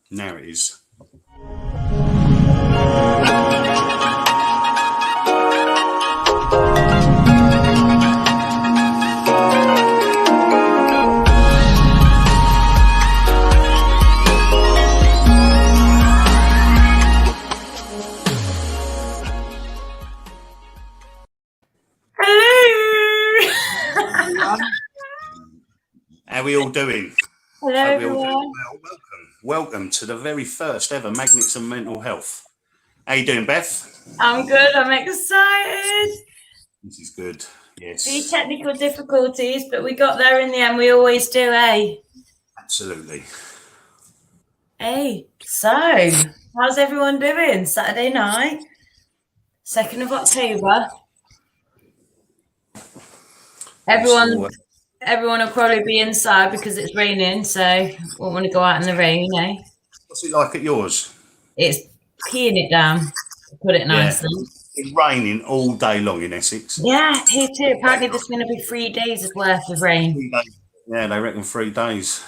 Now it is. How are we all doing? Hello, everyone. Well, welcome to the very first ever Magnets and Mental Health. How you doing, Beth? I'm good. I'm excited. This is good. Yes. Few technical difficulties, but we got there in the end. We always do, eh? Absolutely. Hey, so how's everyone doing? Saturday night, 2nd of October. Everyone will probably be inside because it's raining, so won't want to go out in the rain, eh? What's it like at yours? It's peeing it down, to put it nicely. It's raining all day long in Essex. Yeah, here too. Apparently there's going to be 3 days worth of rain. Yeah, they reckon 3 days.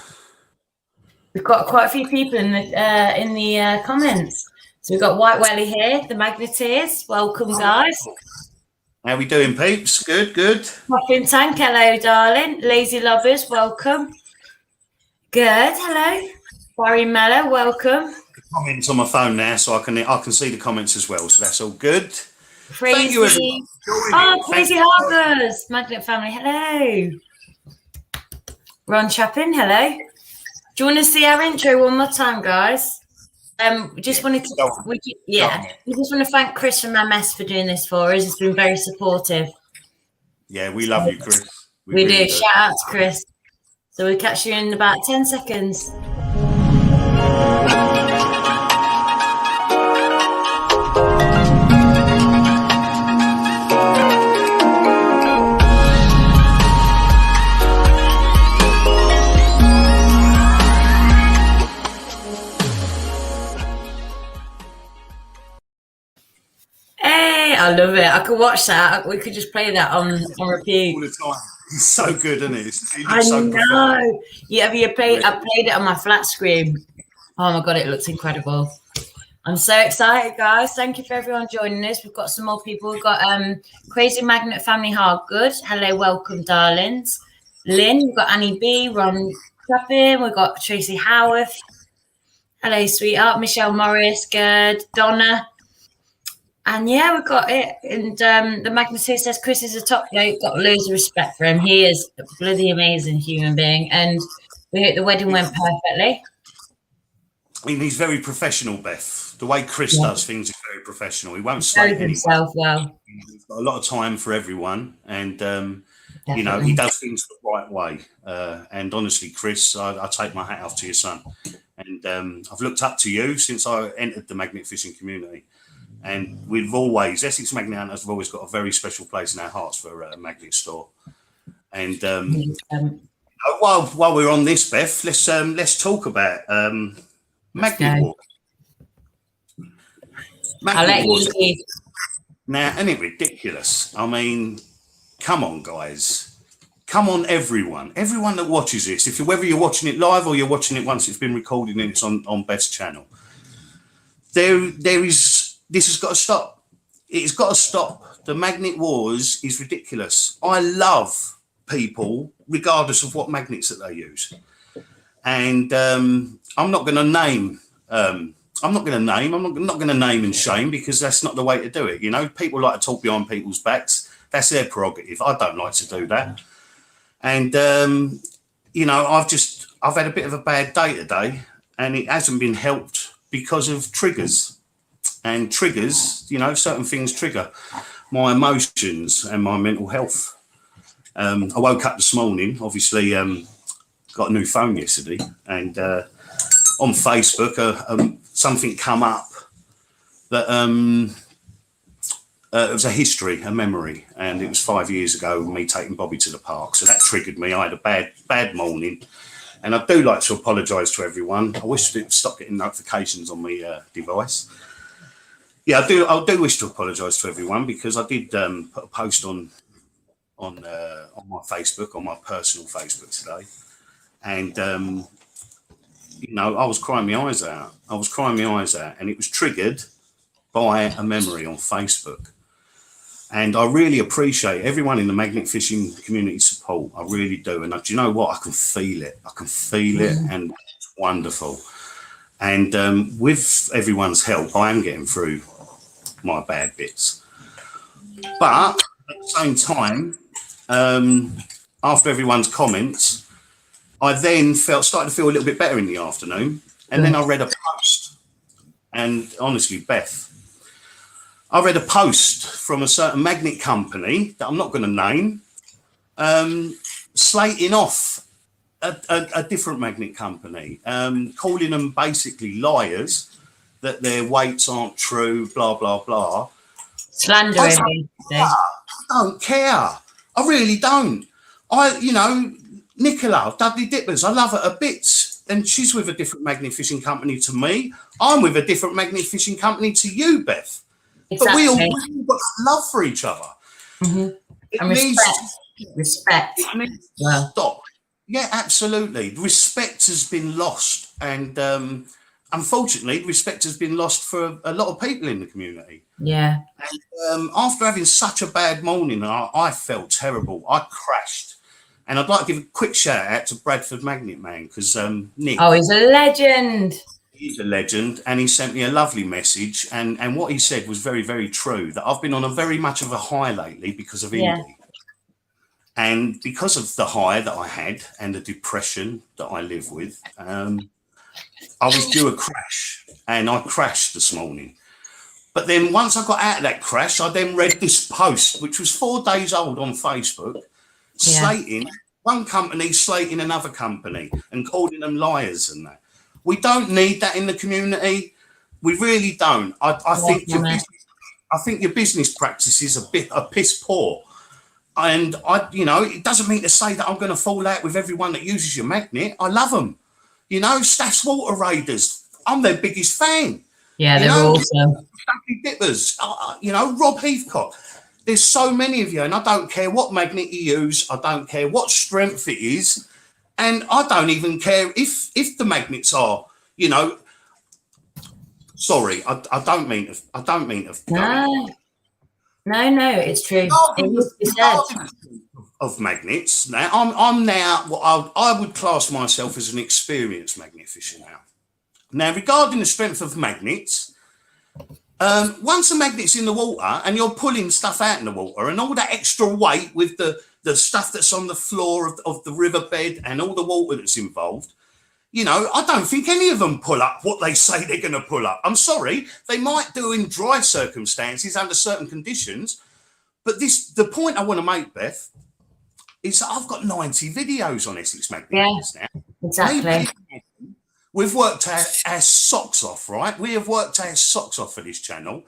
We've got quite a few people in the comments. So we've got White Welly here, the Magneteers. Welcome, guys. How we doing, peeps? Good. Muffin Tank, hello, darling. Lazy Lovers, welcome. Good, hello. Barry Mello, welcome. Comments on my phone now, so I can see the comments as well. So that's all good. Crazy. Thank you, everyone. Crazy Harbours, Magnet family, hello. Ron Chapin, hello. Do you want to see our intro one more time, guys? We just want to thank Chris from MS for doing this for us. He's been very supportive. Yeah, we love you, Chris. We really do. Shout out to Chris. So we'll catch you in about 10 seconds. I love it. I could watch that. We could just play that on repeat all the time. It's so good, isn't it? I know. Yeah, I played it on my flat screen. Oh my god, it looks incredible. I'm so excited, guys. Thank you for everyone joining us. We've got some more people. We've got Crazy Magnet Family Hardgood. Hello, welcome, darlings. Lynn, we've got Annie B, Ron Chapin, we've got Tracy Howarth. Hello, sweetheart. Michelle Morris, good. Donna. And yeah, we've got it. And the Magneteer says Chris is a top bloke. Got loads of respect for him. He is a bloody amazing human being. And we hope the wedding went perfectly. I mean, he's very professional, Beth. The way Chris does things is very professional. He won't slate himself well. He's got a lot of time for everyone. And, you know, he does things the right way. And honestly, Chris, I take my hat off to your son. And I've looked up to you since I entered the magnet fishing community. And Essex Magnet Hunters have always got a very special place in our hearts for a magnet store. And while we're on this, Beth, let's talk about magnet wars. I'll let you lead. Now, isn't it ridiculous? I mean, come on, guys. Come on, everyone that watches this. Whether you're watching it live or you're watching it once it's been recorded and it's on Beth's channel, this has got to stop. It's got to stop. The magnet wars is ridiculous. I love people, regardless of what magnets that they use. And I'm not going to name. I'm not going to name and shame because that's not the way to do it. You know, people like to talk behind people's backs. That's their prerogative. I don't like to do that. And you know, I've had a bit of a bad day today, and it hasn't been helped because of triggers. And triggers, you know, certain things trigger my emotions and my mental health. I woke up this morning, obviously, got a new phone yesterday, and on Facebook, something come up that it was a history, a memory, and it was 5 years ago, me taking Bobby to the park. So that triggered me. I had a bad morning, and I do like to apologise to everyone. I wish to stop getting notifications on my device. Yeah, I do wish to apologise to everyone because I did put a post on my Facebook, on my personal Facebook today, and you know, I was crying my eyes out. I was crying my eyes out, and it was triggered by a memory on Facebook. And I really appreciate everyone in the magnet fishing community support. I really do. And do you know what? I can feel it. I can feel it, and it's wonderful. And with everyone's help, I am getting through my bad bits. But at the same time, after everyone's comments, I then started to feel a little bit better in the afternoon. And then I read a post. And honestly, Beth, I read a post from a certain magnet company that I'm not going to name, slating off a different magnet company, calling them basically liars, that their weights aren't true, blah, blah, blah. Slandering. I don't care. I really don't. You know, Nicola, Dudley Dippers, I love her a bits. And she's with a different magnet fishing company to me. I'm with a different magnet fishing company to you, Beth. Exactly. But we all got love for each other. Mm-hmm. And respect. It needs to stop. Yeah, absolutely. Respect has been lost. And unfortunately, respect has been lost for a lot of people in the community. Yeah. And after having such a bad morning, I felt terrible. I crashed. And I'd like to give a quick shout out to Bradford Magnet Man, because Nick. Oh, he's a legend. He's a legend, and he sent me a lovely message, and what he said was very, very true, that I've been on a very much of a high lately because of Indy. And because of the high that I had and the depression that I live with, I was due a crash, and I crashed this morning. But then once I got out of that crash, I then read this post, which was 4 days old on Facebook, slating one company, slating another company, and calling them liars and that. We don't need that in the community. We really don't. I think your business practices are piss poor. And you know, it doesn't mean to say that I'm going to fall out with everyone that uses your magnet. I love them. You know, Staff's Water Raiders, I'm their biggest fan. Yeah, they're awesome. Dudley Dippers, you know, Rob Heathcock. There's so many of you, and I don't care what magnet you use. I don't care what strength it is. And I don't even care if the magnets are, you know. Sorry, I don't mean to. No, it's true. It must be said. Of magnets. Now I'm now what I would class myself as an experienced magnet fisher now. Now, regarding the strength of magnets, once a magnet's in the water and you're pulling stuff out in the water, and all that extra weight with the stuff that's on the floor of the riverbed and all the water that's involved, you know, I don't think any of them pull up what they say they're going to pull up. I'm sorry, they might do in dry circumstances under certain conditions. But the point I want to make, Beth, is that I've got 90 videos on Essex Magnets now. Exactly. We've worked our socks off, right? We have worked our socks off for this channel.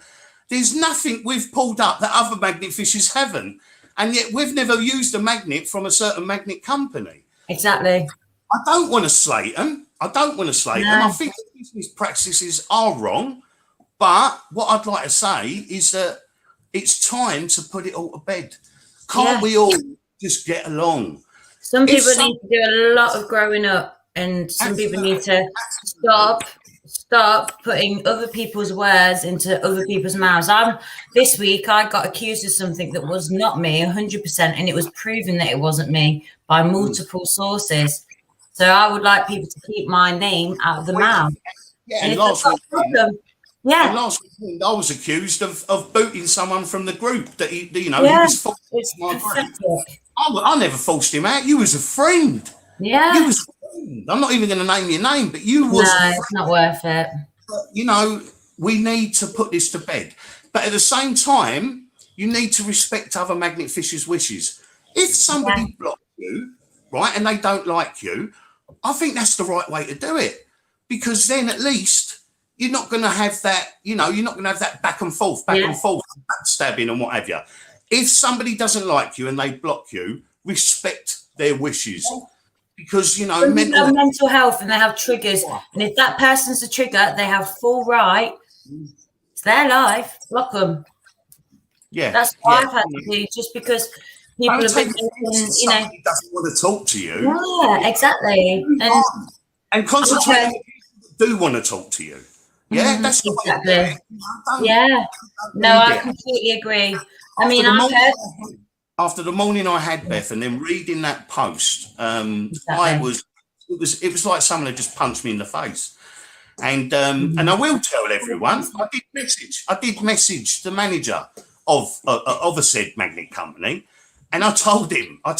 There's nothing we've pulled up that other magnet fishers haven't. And yet we've never used a magnet from a certain magnet company. Exactly. I don't want to slate them. I think the business practices are wrong. But what I'd like to say is that it's time to put it all to bed. Can't we all just get along? Some people need to do a lot of growing up, and some people need to stop putting other people's words into other people's mouths. This week I got accused of something that was not me 100%, and it was proven that it wasn't me by multiple sources. So I would like people to keep my name out of the mouth. Yeah, and last week I was accused of booting someone from the group that he was forced my group. I never forced him out. You was a friend. Yeah. You was a friend. I'm not even going to name your name, but you was a friend. It's not worth it. But, you know, we need to put this to bed. But at the same time, you need to respect other magnet fishers' wishes. If somebody blocks you, right, and they don't like you, I think that's the right way to do it. Because then at least you're not going to have that, you know, you're not going to have that back and forth, backstabbing and what have you. If somebody doesn't like you and they block you, respect their wishes. Because, you know, mental health, and they have triggers. And if that person's a trigger, they have full right. It's their life. Block them. Yeah. That's what I've had to do, just because people have been, you know, doesn't want to talk to you. Yeah, exactly. And And concentrate on the people that do want to talk to you. Yeah, that's exactly. Yeah, no, I completely agree. I mean, after the morning I had, Beth, and then reading that post, it was like someone had just punched me in the face. And I will tell everyone, I did message the manager of a said magnet company, and I told him I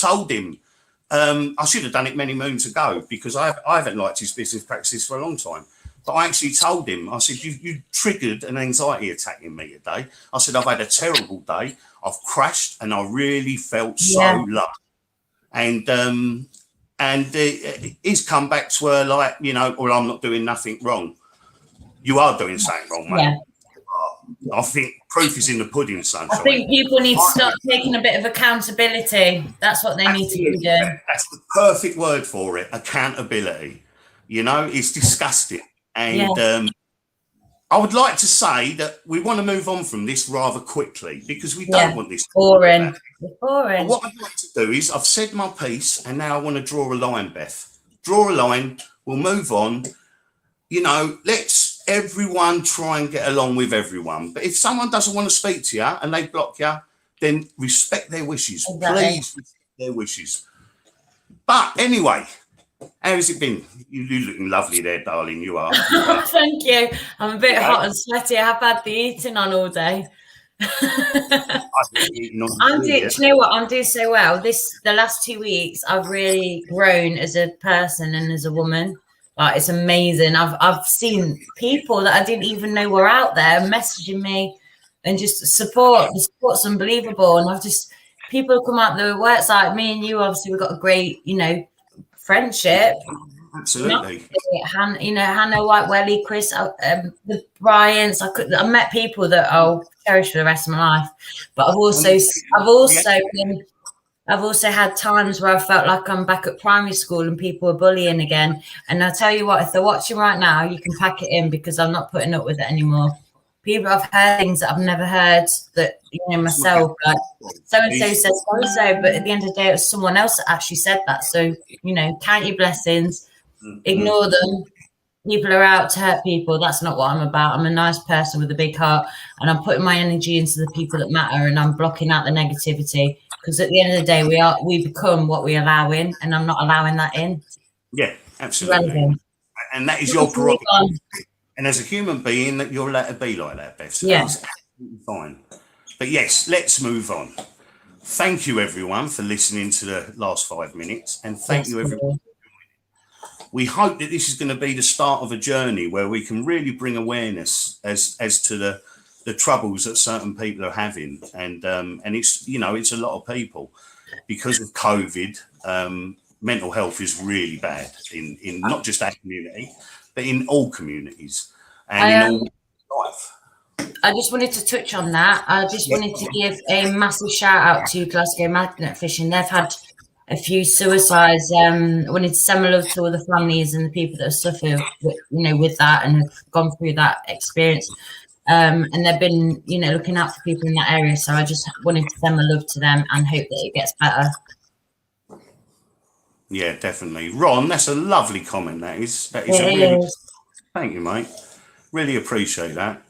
should have done it many moons ago, because I haven't liked his business practices for a long time. But I actually told him, I said, you triggered an anxiety attack in me today. I said, I've had a terrible day. I've crashed and I really felt so low. And he's come back to her like, you know, well, I'm not doing nothing wrong. You are doing something wrong, mate. Yeah. I think proof is in the pudding, sunshine. I think people need to start taking a bit of accountability. That's what they need to be doing. That's the perfect word for it, accountability. You know, it's disgusting. And I would like to say that we want to move on from this rather quickly, because we don't want this to boring. But what I'd like to do is, I've said my piece, and now I want to draw a line, Beth. Draw a line. We'll move on. You know, let's everyone try and get along with everyone. But if someone doesn't want to speak to you and they block you, then respect their wishes. Exactly. Please respect their wishes. But anyway, how has it been? You're looking lovely there, darling. You are. Thank you. I'm a bit hot and sweaty. I've had the eating on all day. Do you know what? I'm doing so well. The last 2 weeks, I've really grown as a person and as a woman. Like, it's amazing. I've seen people that I didn't even know were out there messaging me, and just support. The support's unbelievable. And people have come out the works, like me and you. Obviously, we've got a great, you know, friendship. Absolutely. Hannah White-Welly, Chris, the Bryants. I met people that I'll cherish for the rest of my life. But I've also had times where I felt like I'm back at primary school and people are bullying again. And I'll tell you what, if they're watching right now, you can pack it in, because I'm not putting up with it anymore. People have heard things that I've never heard, that, you know, myself, like so-and-so said so-and-so, but at the end of the day, it was someone else that actually said that. So, you know, count your blessings, ignore them. People are out to hurt people. That's not what I'm about. I'm a nice person with a big heart, and I'm putting my energy into the people that matter, and I'm blocking out the negativity, because at the end of the day, we become what we allow in, and I'm not allowing that in. Yeah, absolutely. And that is your prerogative. And as a human being, that you're allowed to be like that, Beth. So that's absolutely fine. But yes, let's move on. Thank you, everyone, for listening to the last 5 minutes, and thank you, everyone. We hope that this is going to be the start of a journey where we can really bring awareness as to the troubles that certain people are having, and it's, you know, it's a lot of people because of COVID. Mental health is really bad in not just our community, but in all communities and in all life. I just wanted to touch on that. I just wanted to give a massive shout out to Glasgow Magnet Fishing. They've had a few suicides. I wanted to send my love to all the families and the people that have suffered with that and have gone through that experience. And they've been, you know, looking out for people in that area. So I just wanted to send my love to them and hope that it gets better. Yeah, definitely. Ron, that's a lovely comment. That is really, thank you, mate. Really appreciate that.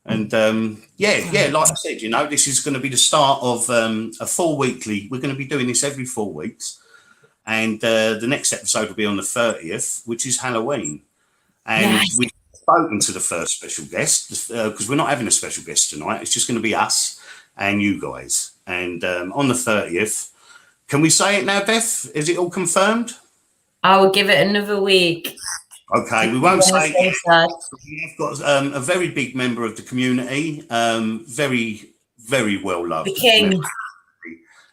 And like I said, you know, this is going to be the start of a 4 weekly. We're going to be doing this every 4 weeks. And the next episode will be on the 30th, which is Halloween. And we've spoken to the first special guest, because we're not having a special guest tonight. It's just going to be us and you guys. And on the 30th, can we say it now, Beth? Is it all confirmed? I will give it another week. Okay, we won't say it. We've got a very big member of the community, very, very well loved. The king.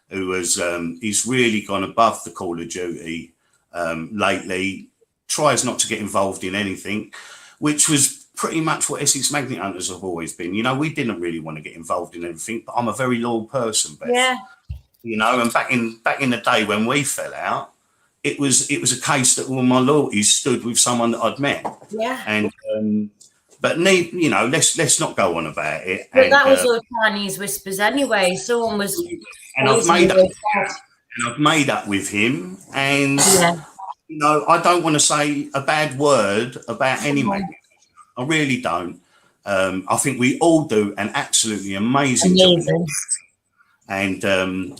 Who has he's really gone above the call of duty lately, tries not to get involved in anything, which was pretty much what Essex Magnet Hunters have always been. You know, we didn't really want to get involved in anything, but I'm a very loyal person, Beth. Yeah. You know, and back in the day when we fell out, it was a case that all my loyalties stood with someone that I'd met. Yeah. And but you know, let's not go on about it. But that was all Chinese whispers anyway. Someone was. And I've made up with him, and you know, I don't want to say a bad word about any magnet. I really don't. I think we all do an absolutely amazing job. And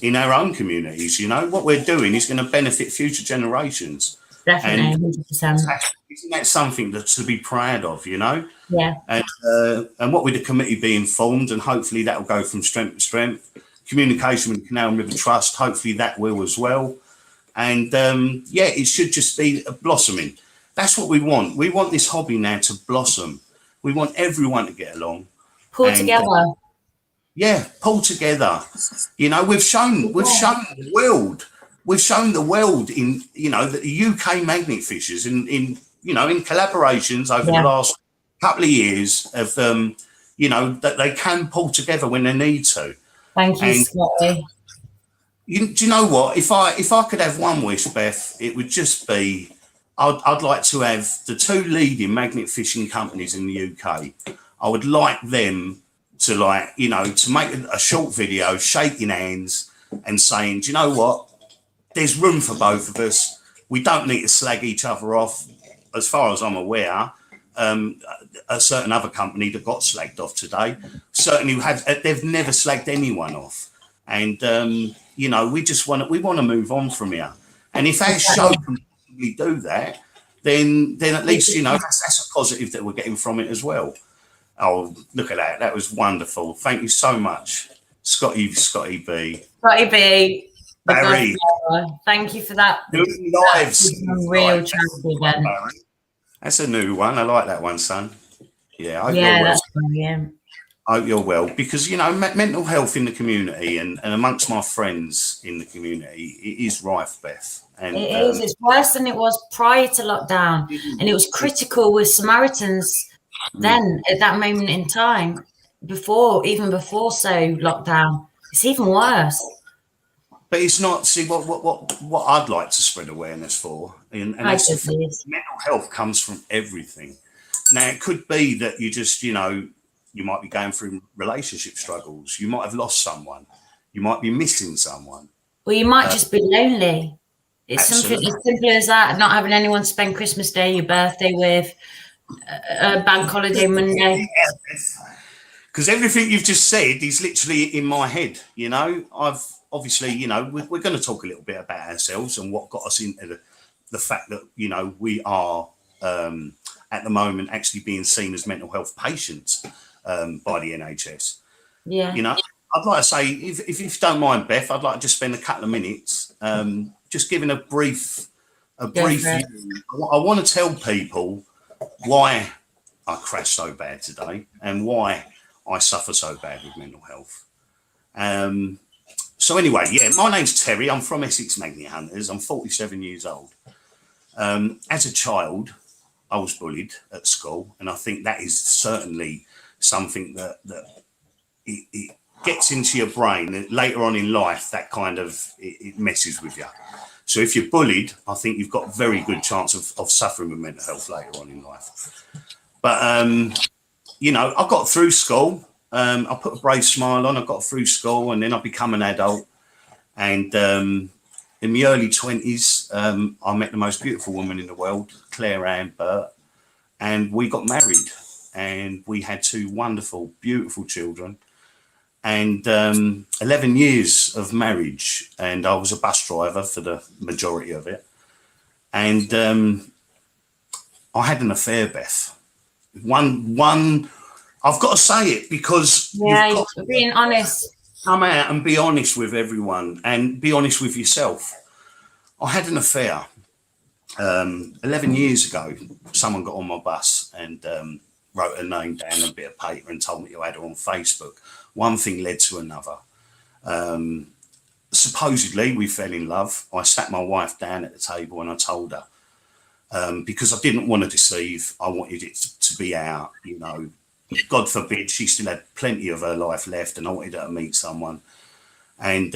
in our own communities, you know, what we're doing is going to benefit future generations. Definitely, And 100%. isn't that something that's to be proud of, you know? Yeah. And what with the committee being formed, and hopefully that will go from strength to strength. Communication with Canal and River Trust, hopefully that will as well. And yeah, it should just be a blossoming. That's what we want. We want this hobby now to blossom. We want everyone to get along. Pull together. Yeah, pull together. You know, we've shown the world. We've shown the world in, you know, the UK magnet fishers in you know, in collaborations over the last couple of years of you know, that they can pull together when they need to. Thank you, Scotty. Do you know what? If I could have one wish, Beth, it would just be I'd like to have the 2 leading magnet fishing companies in the UK. I would like them to, like, you know, to make a short video shaking hands and saying, do you know what? There's room for both of us. We don't need to slag each other off. As far as I'm aware, a certain other company that got slagged off today certainly they've never slagged anyone off. And you know, we want to move on from here. And if our show can possibly do that, then at least, you know, that's a positive that we're getting from it as well. Oh, look at that. That was wonderful. Thank you so much, Scotty B. Scotty B. Barry. Thank you for that. New lives. Real charity event. That's a new one. I like that one, son. Yeah, that's brilliant. I hope you're well, because, you know, mental health in the community and amongst my friends in the community, it is rife, Beth. And it is. It's worse than it was prior to lockdown, and it was critical with Samaritans then at that moment in time. Even before lockdown, it's even worse. But it's not. See what I'd like to spread awareness for, and that's mental health comes from everything. Now it could be that you just, you know, you might be going through relationship struggles. You might have lost someone. You might be missing someone. Or you might just be lonely. It's something as simple as that. Not having anyone to spend Christmas Day, your birthday with, a bank holiday Monday. Because everything you've just said is literally in my head. You know, I've obviously, you know, we're going to talk a little bit about ourselves and what got us into the fact that, you know, we are at the moment actually being seen as mental health patients by the NHS. Yeah. You know, I'd like to say, if you don't mind, Beth, I'd like to just spend a couple of minutes just giving a brief view. I want to tell people why I crashed so bad today and why I suffer so bad with mental health. So anyway, yeah, my name's Terry. I'm from Essex Magnet Hunters. I'm 47 years old. As a child, I was bullied at school, and I think that is certainly something that it gets into your brain. And later on in life, that kind of it messes with you. So if you're bullied, I think you've got a very good chance of suffering with mental health later on in life. But you know, I got through school. I put a brave smile on. I got through school, and then I become an adult. And in my early 20s, I met the most beautiful woman in the world, Claire Ann Burt, and we got married. And we had 2 wonderful, beautiful children. And 11 years of marriage, and I was a bus driver for the majority of it. And I had an affair, Beth. One. I've got to say it because you've got to being honest. Come out and be honest with everyone, and be honest with yourself. I had an affair 11 years ago. Someone got on my bus and wrote her name down on a bit of paper and told me to add her on Facebook. One thing led to another. Supposedly, we fell in love. I sat my wife down at the table and I told her, because I didn't want to deceive. I wanted it to be out, you know. God forbid, she still had plenty of her life left, and I wanted her to meet someone. And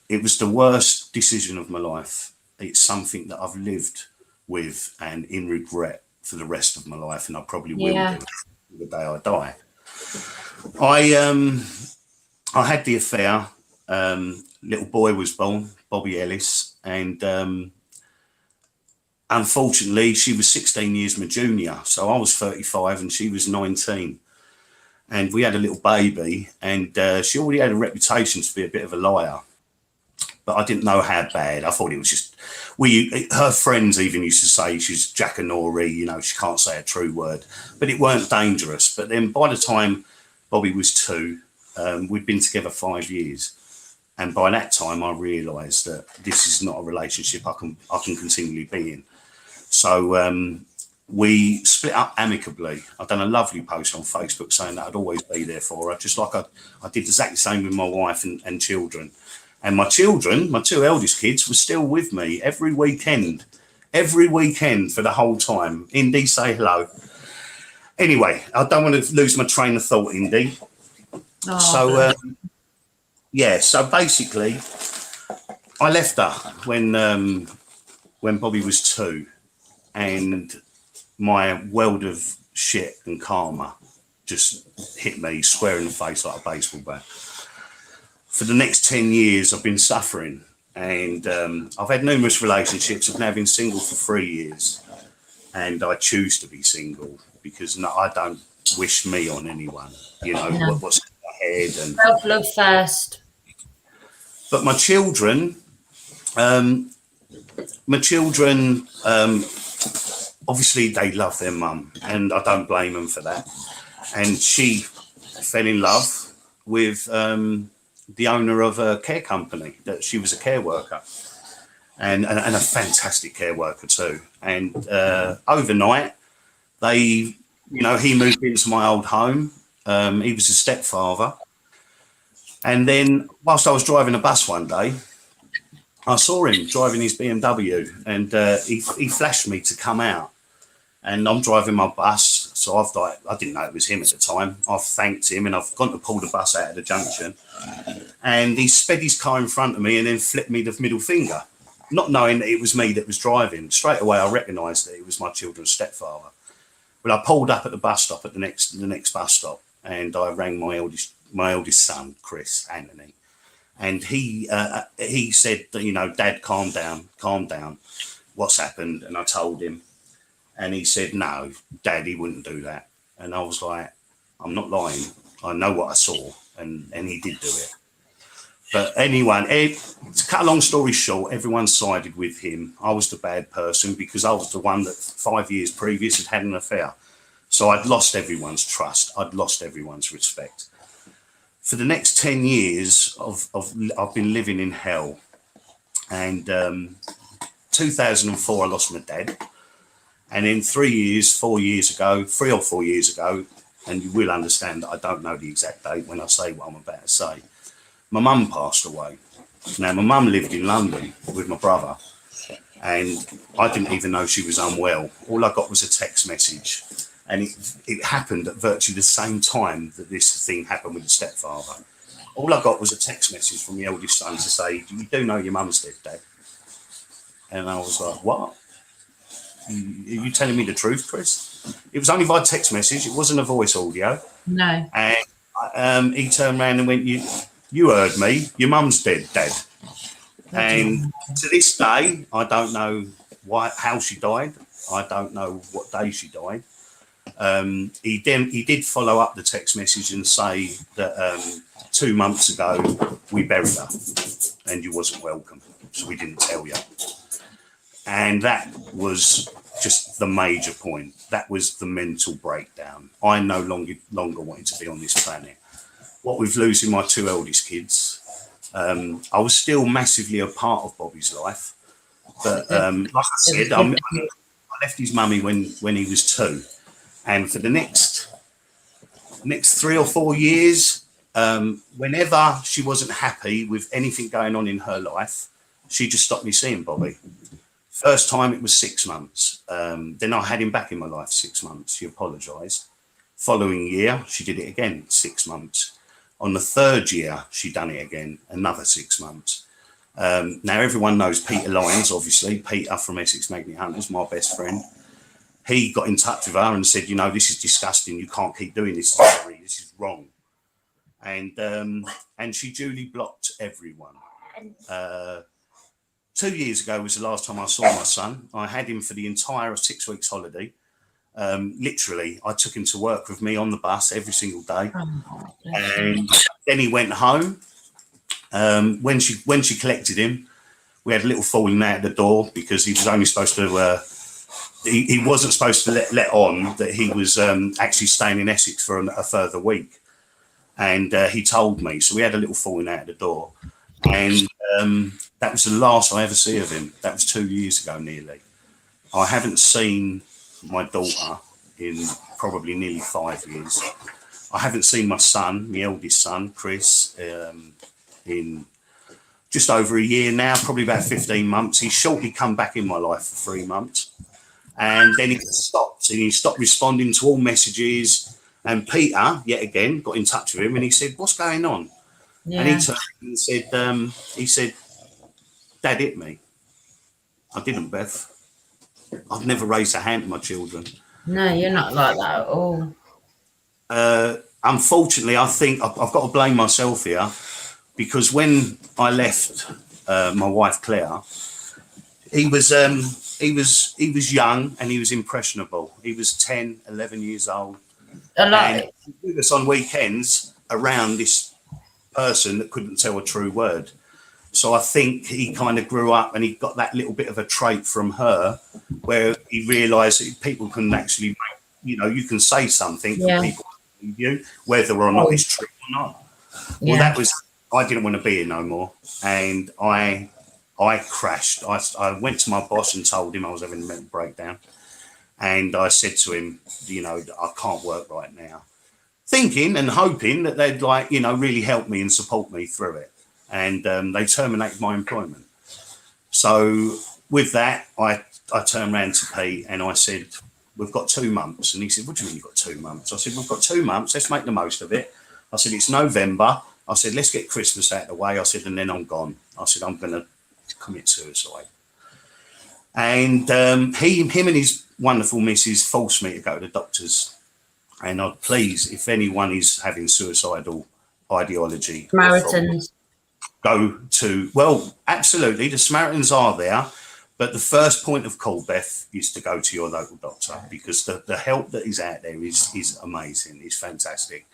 it was the worst decision of my life. It's something that I've lived with and in regret for the rest of my life, and I probably will do the day I die. I had the affair. Little boy was born, Bobby Ellis, and unfortunately, she was 16 years my junior. So I was 35 and she was 19. And we had a little baby, and she already had a reputation to be a bit of a liar. But I didn't know how bad. I thought it was just, her friends even used to say she's Jackanori, you know, she can't say a true word. But it weren't dangerous. But then by the time Bobby was 2, we'd been together 5 years. And by that time, I realised that this is not a relationship I can continually be in. So we split up amicably. I've done a lovely post on Facebook saying that I'd always be there for her, just like I did exactly the same with my wife and children. And my children, my 2 eldest kids, were still with me every weekend for the whole time. Indy, say hello. Anyway, I don't want to lose my train of thought, Indy. Oh, so, so basically, I left her when Bobby was 2, and my world of shit and karma just hit me square in the face like a baseball bat. For the next 10 years, I've been suffering, and I've had numerous relationships. I've now been single for 3 years, and I choose to be single because I don't wish me on anyone. You know, what's in my head. And self-love first. But my children, obviously they love their mum, and I don't blame them for that. And she fell in love with the owner of a care company. That she was a care worker, and a fantastic care worker too. And overnight, he moved into my old home. He was a stepfather. And then whilst I was driving a bus one day, I saw him driving his BMW, and he flashed me to come out. And I'm driving my bus, so I didn't know it was him at the time. I've thanked him, and I've gone to pull the bus out of the junction, and he sped his car in front of me and then flipped me the middle finger, not knowing that it was me that was driving. Straight away, I recognised that it was my children's stepfather. But I pulled up at the bus stop at the next bus stop, and I rang my eldest son, Chris Anthony, and he said, Dad, calm down. What's happened? And I told him. And he said, no, Dad, he wouldn't do that. And I was like, I'm not lying. I know what I saw. And he did do it. But anyway, to cut a long story short, everyone sided with him. I was the bad person because I was the one that 5 years previous had an affair. So I'd lost everyone's trust. I'd lost everyone's respect. For the next 10 years, I've been living in hell. And 2004, I lost my dad. And in 3 or 4 years ago, and you will understand that I don't know the exact date when I say what I'm about to say, my mum passed away. Now, my mum lived in London with my brother, and I didn't even know she was unwell. All I got was a text message, and it happened at virtually the same time that this thing happened with the stepfather. All I got was a text message from the eldest son to say, you do know your mum's dead, Dad? And I was like, what? Are you telling me the truth, Chris? It was only by text message. It wasn't a voice audio. No. And he turned around and went, you heard me. Your mum's dead, Dad. And to this day, I don't know how she died. I don't know what day she died. He did follow up the text message and say that 2 months ago we buried her and you wasn't welcome, so we didn't tell you. And that was just the major point. That was the mental breakdown. I no longer wanted to be on this planet. What with losing my 2 eldest kids, I was still massively a part of Bobby's life. But like I said, I left his mummy when he was 2. And for the next 3 or 4 years, whenever she wasn't happy with anything going on in her life, she just stopped me seeing Bobby. First time it was 6 months. Then I had him back in my life 6 months. She apologised. Following year, she did it again, 6 months. On the 3rd year, she done it again, another 6 months. Now, everyone knows Peter Lyons, obviously. Peter from Essex Magnet Hunters, my best friend. He got in touch with her and said, this is disgusting. You can't keep doing this to Mary. This is wrong. And she duly blocked everyone. 2 years ago was the last time I saw my son. I had him for the entire 6 weeks holiday. Literally, I took him to work with me on the bus every single day. Oh, And then he went home. When she collected him, we had a little falling out at the door because he was only supposed to. He wasn't supposed to let on that he was actually staying in Essex for a further week, and he told me. So we had a little falling out at the door, and that was the last I ever see of him. That was 2 years ago, nearly. I haven't seen my daughter in probably nearly 5 years. I haven't seen my son, my eldest son, Chris, in just over a year now, probably about 15 months. He's shortly come back in my life for 3 months. And then he stopped responding to all messages. And Peter, yet again, got in touch with him and he said, "What's going on?" Yeah. And he turned and said, "Dad hit me." I didn't, Beth. I've never raised a hand to my children. No, you're not like that at all. Unfortunately, I think I've got to blame myself here, because when I left my wife Claire, he was young and he was impressionable. He was 10, 11 years old. And he was with us on weekends around this person that couldn't tell a true word. So I think he kind of grew up and he got that little bit of a trait from her where he realised that people can actually, you can say something and people believe you, whether or not it's true or not. Well, that was, I didn't want to be here no more. And I crashed. I went to my boss and told him I was having a mental breakdown. And I said to him, I can't work right now. Thinking and hoping that they'd really help me and support me through it. And they terminated my employment. So with that, I turned around to Pete and I said, "We've got 2 months." And he said, "What do you mean you've got 2 months?" I said, "We've got 2 months. Let's make the most of it." I said, "It's November." I said, "Let's get Christmas out of the way." I said, "And then I'm gone." I said, "I'm going to commit suicide." And him and his wonderful missus forced me to go to the doctors. And I'd please, if anyone is having suicidal ideology, Samaritans. go to, well, absolutely, the Samaritans are there, but the first point of call, Beth, is to go to your local doctor, because the help that is out there is amazing. It's fantastic.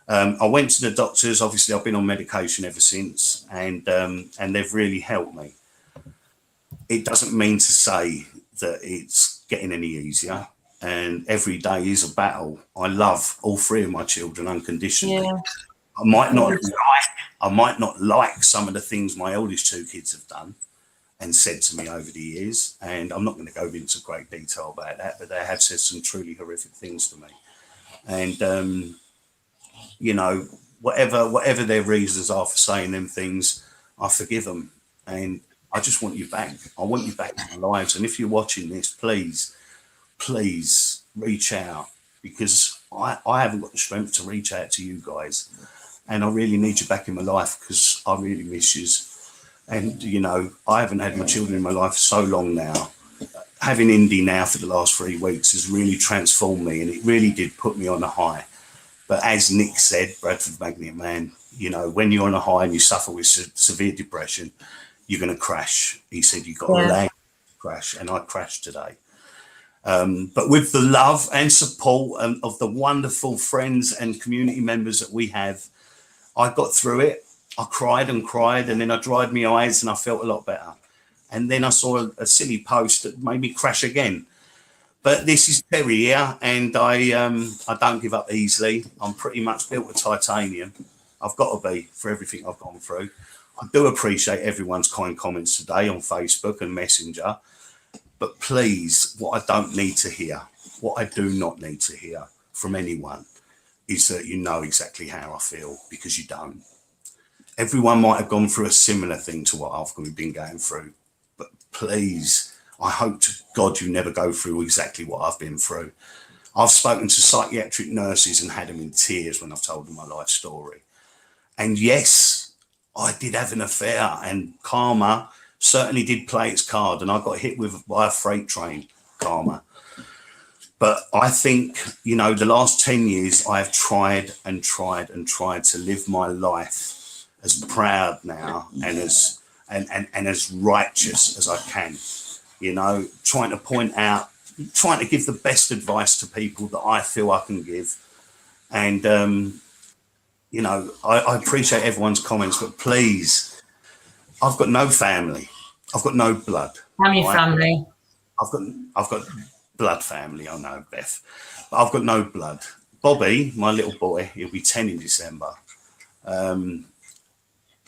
I went to the doctors. Obviously, I've been on medication ever since, and they've really helped me. It doesn't mean to say that it's getting any easier, and every day is a battle. I love all 3 of my children unconditionally. Yeah. I might not like some of the things my eldest 2 kids have done and said to me over the years, and I'm not going to go into great detail about that, but they have said some truly horrific things to me. And whatever their reasons are for saying them things, I forgive them, and I just want you back. I want you back in my lives. And if you're watching this, please reach out, because I haven't got the strength to reach out to you guys. And I really need you back in my life, because I really miss you. And, I haven't had my children in my life for so long now. Having Indy now for the last 3 weeks has really transformed me, and it really did put me on a high. But as Nick said, Bradford Magnet Man, when you're on a high and you suffer with severe depression, you're going to crash. He said, you've got to allow to crash. And I crashed today. But with the love and support of the wonderful friends and community members that we have, I got through it. I cried and cried, and then I dried my eyes and I felt a lot better. And then I saw a silly post that made me crash again. But this is Terry here, and I don't give up easily. I'm pretty much built of titanium. I've got to be, for everything I've gone through. I do appreciate everyone's kind comments today on Facebook and Messenger. But please, what I don't need to hear, what I do not need to hear from anyone, is that you know exactly how I feel, because you don't. Everyone might have gone through a similar thing to what I've been going through. But please, I hope to God you never go through exactly what I've been through. I've spoken to psychiatric nurses and had them in tears when I've told them my life story. And yes, I did have an affair, and karma certainly did play its card, and I got hit by a freight train, karma. But I think, the last 10 years, I've tried and tried and tried to live my life as proud now and as and as righteous as I can, you know, trying to point out, trying to give the best advice to people that I feel I can give. And, you know, I appreciate everyone's comments, but please, I've got no family. I've got no blood. How many family? I've got blood family, I know, Beth, but I've got no blood. Bobby, my little boy, he'll be 10 in December.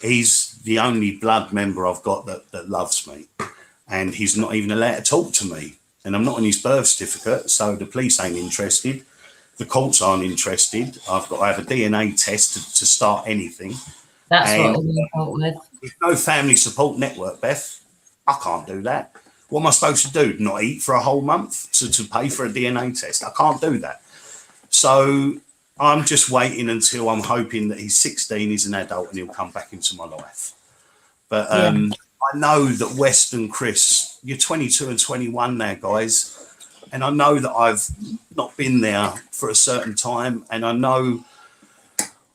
He's the only blood member I've got that loves me, and he's not even allowed to talk to me. And I'm not on his birth certificate, so the police ain't interested. The courts aren't interested. I've got to have a DNA test to start anything. That's and what we're involved with. There's no family support network, Beth. I can't do that. What am I supposed to do? Not eat for a whole month to pay for a DNA test? I can't do that. So I'm just waiting until I'm hoping that he's 16, he's an adult, and he'll come back into my life. But I know that West and Chris, you're 22 and 21 now, guys. And I know that I've not been there for a certain time. And I know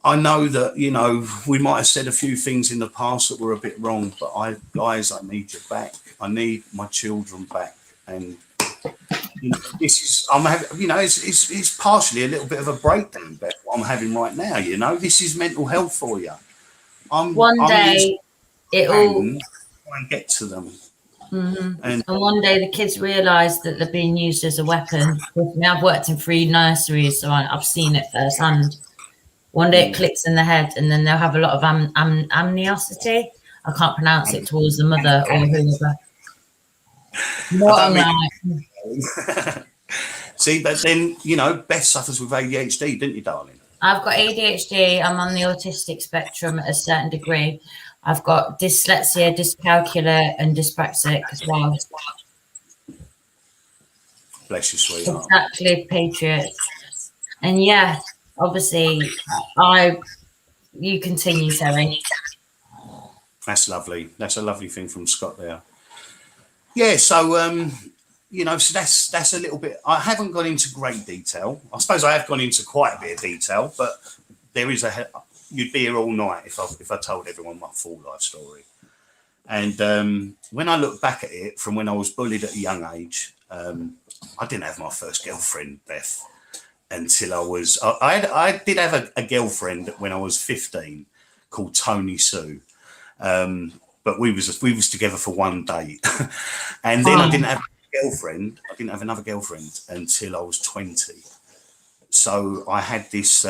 that, you know, we might have said a few things in the past that were a bit wrong, but guys, I need you back. I need my children back. And you know, this is, I'm having, you know, it's partially a little bit of a breakdown, Beth, what I'm having right now. You know, this is mental health for you. One day it'll try and get to them. Mm-hmm. And one day the kids realise that they're being used as a weapon. Now I've worked in 3 nurseries, so I've seen it firsthand. One day it clicks in the head, and then they'll have a lot of amniosity. I can't pronounce it, towards the mother or whoever. See, but then, you know, Beth suffers with ADHD, didn't you, darling? I've got ADHD. I'm on the autistic spectrum at a certain degree. I've got dyslexia, dyscalculia, and dyspraxic as well. Bless you, sweetheart. Exactly, Patriot. And yeah, obviously, you continue, Terry. That's lovely. That's a lovely thing from Scott there. Yeah, so you know, so that's a little bit. I haven't gone into great detail. I suppose I have gone into quite a bit of detail, but there is you'd be here all night if I told everyone my full life story. And when I look back at it from when I was bullied at a young age, I didn't have my first girlfriend, Beth, until I did have a girlfriend when I was 15 called Tony Sue. But we was together for one date. And then I didn't have another girlfriend until I was 20. So I had this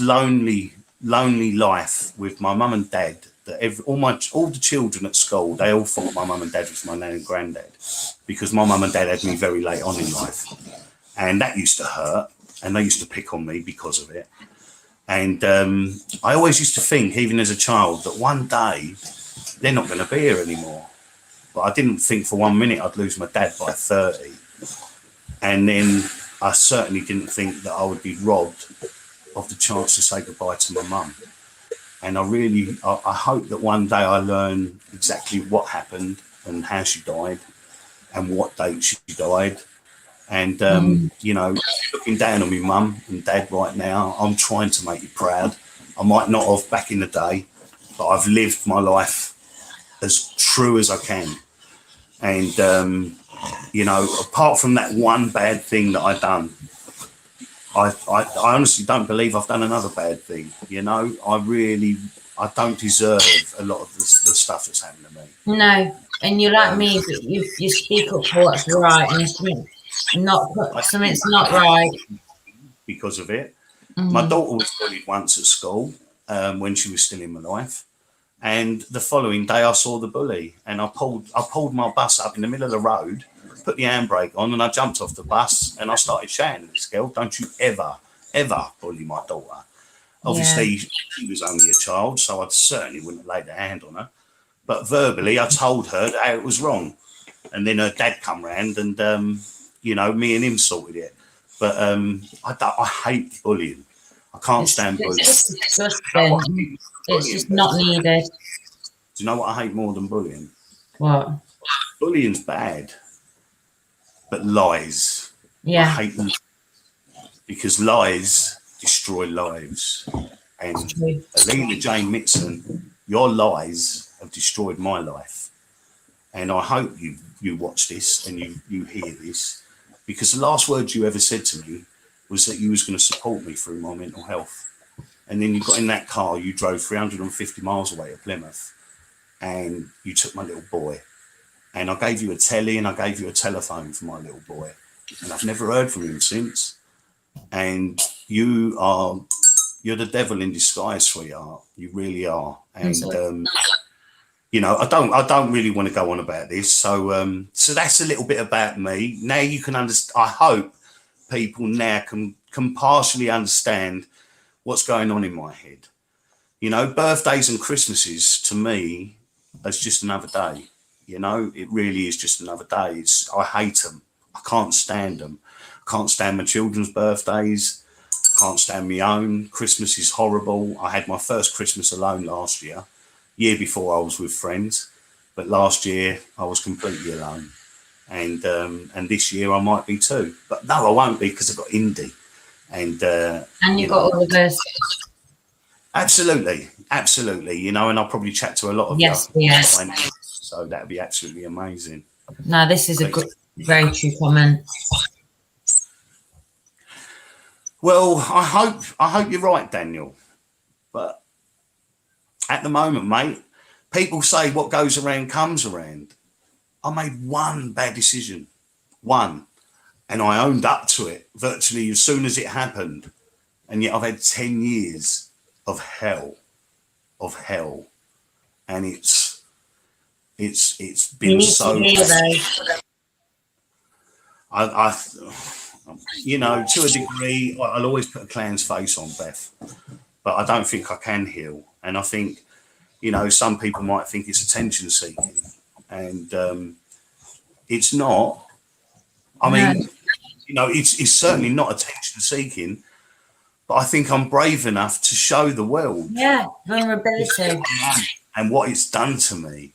lonely life with my mum and dad, that all the children at school, they all thought my mum and dad was my nan and granddad, because my mum and dad had me very late on in life. And that used to hurt, and they used to pick on me because of it. And I always used to think, even as a child, that one day they're not going to be here anymore. But I didn't think for 1 minute I'd lose my dad by 30. And then I certainly didn't think that I would be robbed of the chance to say goodbye to my mum. And I hope that one day I learn exactly what happened and how she died and what date she died. And, you know, looking down on my mum and dad right now, I'm trying to make you proud. I might not have back in the day, but I've lived my life as true as I can. And, you know, apart from that one bad thing that I've done, I honestly don't believe I've done another bad thing. You know, I don't deserve a lot of the stuff that's happened to me. No, and you're like me, but you speak up for what's right, and something's not right because of it. My daughter was bullied once at school when she was still in my life, and the following day I saw the bully, and I pulled my bus up in the middle of the road, put the handbrake on, and I jumped off the bus and I started shouting at this girl, "Don't you ever bully my daughter." Obviously, she was only a child, so I certainly wouldn't have laid a hand on her. But verbally, I told her how it was wrong. And then her dad come round and, you know, me and him sorted it. But I hate bullying. I can't stand bullying. It's just not needed. Do you know what I hate more than bullying? What? Bullying's bad. But lies. Yeah. I hate them. Because lies destroy lives. And Alina Jane Mitson, your lies have destroyed my life. And I hope you watch this and you hear this, because the last words you ever said to me was that you was going to support me through my mental health. And then you got in that car, you drove 350 miles away to Plymouth, and you took my little boy. And I gave you a telly and I gave you a telephone for my little boy. And I've never heard from him since. And you're the devil in disguise, sweetheart. You really are. And you know, I don't really want to go on about this. So so that's a little bit about me. Now you can understand. I hope people now can partially understand what's going on in my head. You know, birthdays and Christmases to me is just another day. You know, it really is just another day. I hate them. I can't stand them. I can't stand my children's birthdays. I can't stand my own. Christmas is horrible. I had my first Christmas alone last year before I was with friends. But last year I was completely alone. And this year I might be too. But no, I won't be, because I've got Indy. And you've got all of us. Absolutely. Absolutely. You know, and I'll probably chat to a lot of you. Yes. So that'd be absolutely amazing. No, this is a good, very true comment. Well, I hope you're right, Daniel. But at the moment, mate, people say what goes around comes around. I made one bad decision, one, and I owned up to it virtually as soon as it happened. And yet I've had 10 years of hell, and it's been so. I you know, to a degree, I'll always put a clown's face on, Beth, but I don't think I can heal. And I think, you know, some people might think it's attention seeking, and it's not. I mean, you know, it's certainly not attention seeking, but I think I'm brave enough to show the world. Yeah, vulnerability. And what it's done to me,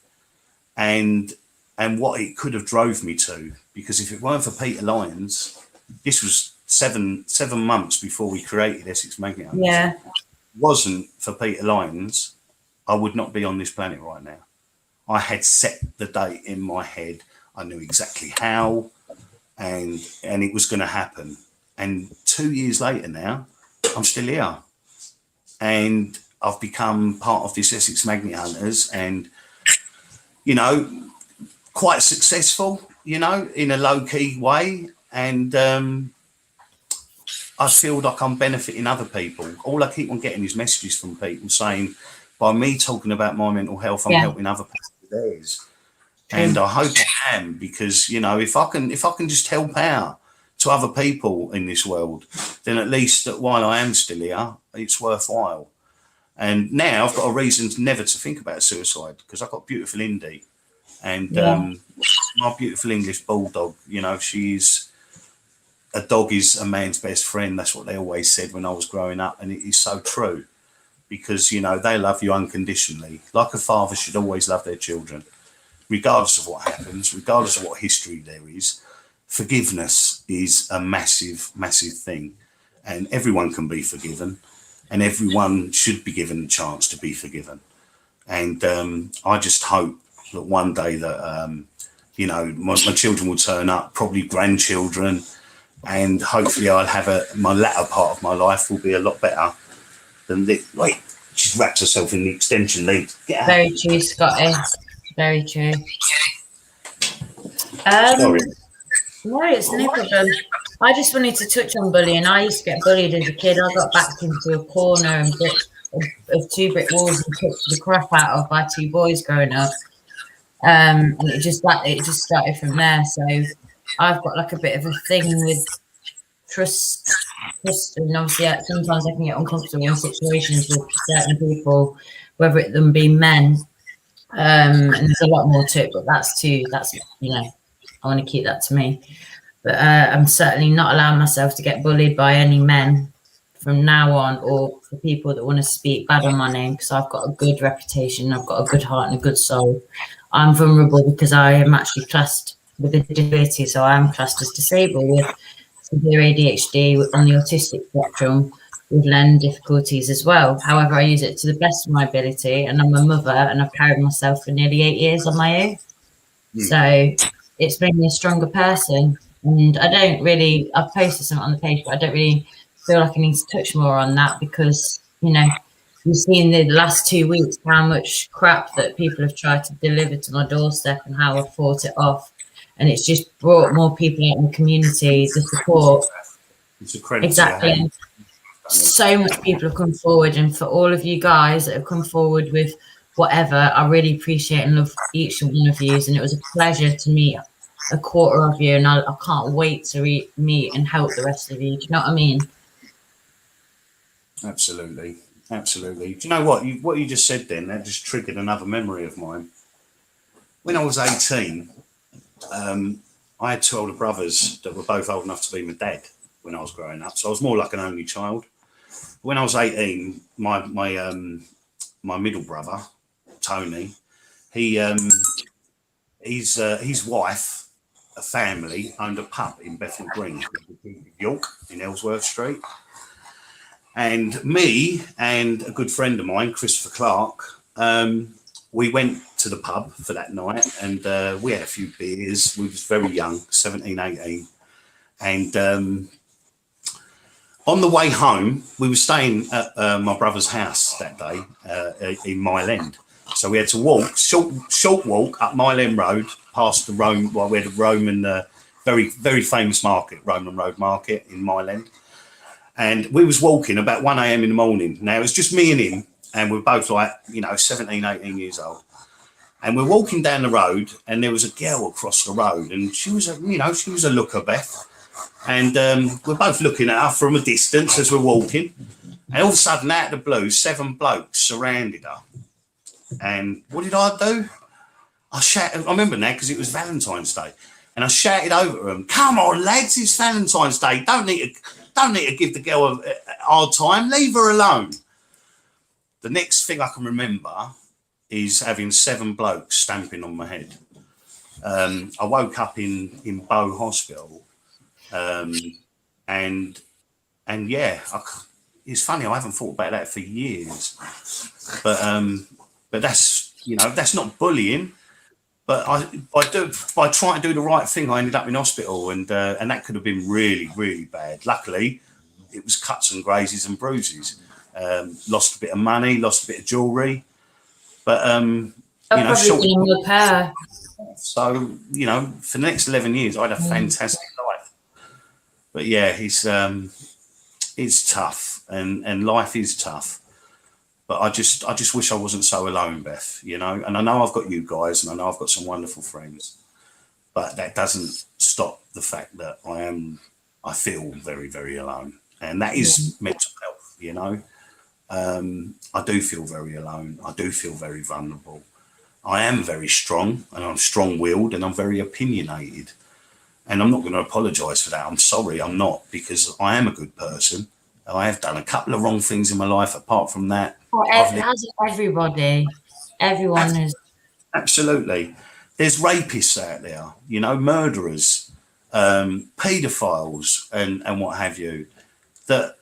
and what it could have drove me to. Because if it weren't for Peter Lyons, this was seven months before we created Essex Magnet. Yeah. If it wasn't for Peter Lyons, I would not be on this planet right now. I had set the date in my head. I knew exactly how, and it was going to happen. And 2 years later now, I'm still here. And I've become part of this Essex Magnet Hunters, and, you know, quite successful, you know, in a low-key way. And I feel like I'm benefiting other people. All I keep on getting is messages from people saying, by me talking about my mental health, I'm helping other people with theirs. And I hope I am, because, you know, if I can just help out to other people in this world, then at least that while I am still here, it's worthwhile. And now I've got a reason never to think about suicide, because I've got beautiful Indy, and my beautiful English bulldog. You know, a dog is a man's best friend. That's what they always said when I was growing up, and it is so true, because, you know, they love you unconditionally, like a father should always love their children, regardless of what happens, regardless of what history there is. Forgiveness is a massive, massive thing, and everyone can be forgiven, and everyone should be given a chance to be forgiven. And I just hope that one day that, you know, my children will turn up, probably grandchildren, and hopefully I'll have my latter part of my life will be a lot better than this. Wait, she's wrapped herself in the extension lead. Get out. Very true, Scotty. Very true. Sorry. No, it's no problem. I just wanted to touch on bullying. I used to get bullied as a kid. I got backed into a corner of two brick walls and kicked the crap out of by two boys growing up. And it just started from there. So I've got like a bit of a thing with trust, and obviously sometimes I can get uncomfortable in situations with certain people, whether it them be men. And there's a lot more to it, but that's you know, I want to keep that to me. But I'm certainly not allowing myself to get bullied by any men from now on, or for people that want to speak bad on my name, because I've got a good reputation, I've got a good heart and a good soul. I'm vulnerable because I am actually classed with a disability, so I am classed as disabled with severe ADHD on the autistic spectrum. with learning difficulties as well. However, I use it to the best of my ability, and I'm a mother, and I've carried myself for nearly 8 years on my own. So it's made me a stronger person. And I've posted something on the page, but I don't really feel like I need to touch more on that because, you know, you've seen the last 2 weeks how much crap that people have tried to deliver to my doorstep and how I've fought it off. And it's just brought more people out in the community, the support. It's a credit. Exactly. So much people have come forward, and for all of you guys that have come forward with whatever, I really appreciate and love each one of you. And it was a pleasure to meet a quarter of you, and I can't wait to meet and help the rest of you. Do you know what I mean? Absolutely. Do you know what you just said then? That just triggered another memory of mine. When I was 18, I had 2 older brothers that were both old enough to be my dad when I was growing up. So I was more like an only child. When I was 18, my middle brother, Tony, his wife, a family, owned a pub in Bethnal Green, York, in Ellsworth Street. And me and a good friend of mine, Christopher Clark, we went to the pub for that night, and we had a few beers. We was very young, 17, 18. And on the way home, we were staying at my brother's house that day in Mile End. So we had to walk, short walk up Mile End Road, past the Rome, we had a Roman, very, very famous market, Roman Road Market in Mile End. And we was walking about 1 a.m. in the morning. Now, it was just me and him, and we're both like, 17, 18 years old. And we're walking down the road, and there was a girl across the road, and she was a looker, Beth. And we're both looking at her from a distance as we're walking. And all of a sudden, out of the blue, 7 blokes surrounded her. And what did I do? I shouted, I remember now because it was Valentine's Day. And I shouted over them, "Come on, lads, it's Valentine's Day. Don't need to give the girl a hard time. Leave her alone." The next thing I can remember is having 7 blokes stamping on my head. I woke up in Bow Hospital. And yeah, it's funny, I haven't thought about that for years, but that's not bullying. But by trying to do the right thing, I ended up in hospital, and that could have been really, really bad. Luckily, it was cuts and grazes and bruises. Lost a bit of money, lost a bit of jewellery, but so for the next 11 years, I had a fantastic life. But yeah, it's tough, and life is tough. But I just wish I wasn't so alone, Beth, And I know I've got you guys, and I know I've got some wonderful friends, but that doesn't stop the fact that I feel very, very alone. And that is mental health, I do feel very alone. I do feel very vulnerable. I am very strong, and I'm strong-willed, and I'm very opinionated. And I'm not going to apologise for that. I'm sorry, I'm not, because I am a good person. I have done a couple of wrong things in my life. Apart from that, everybody, everyone is absolutely. There's rapists out there, murderers, paedophiles, and what have you, that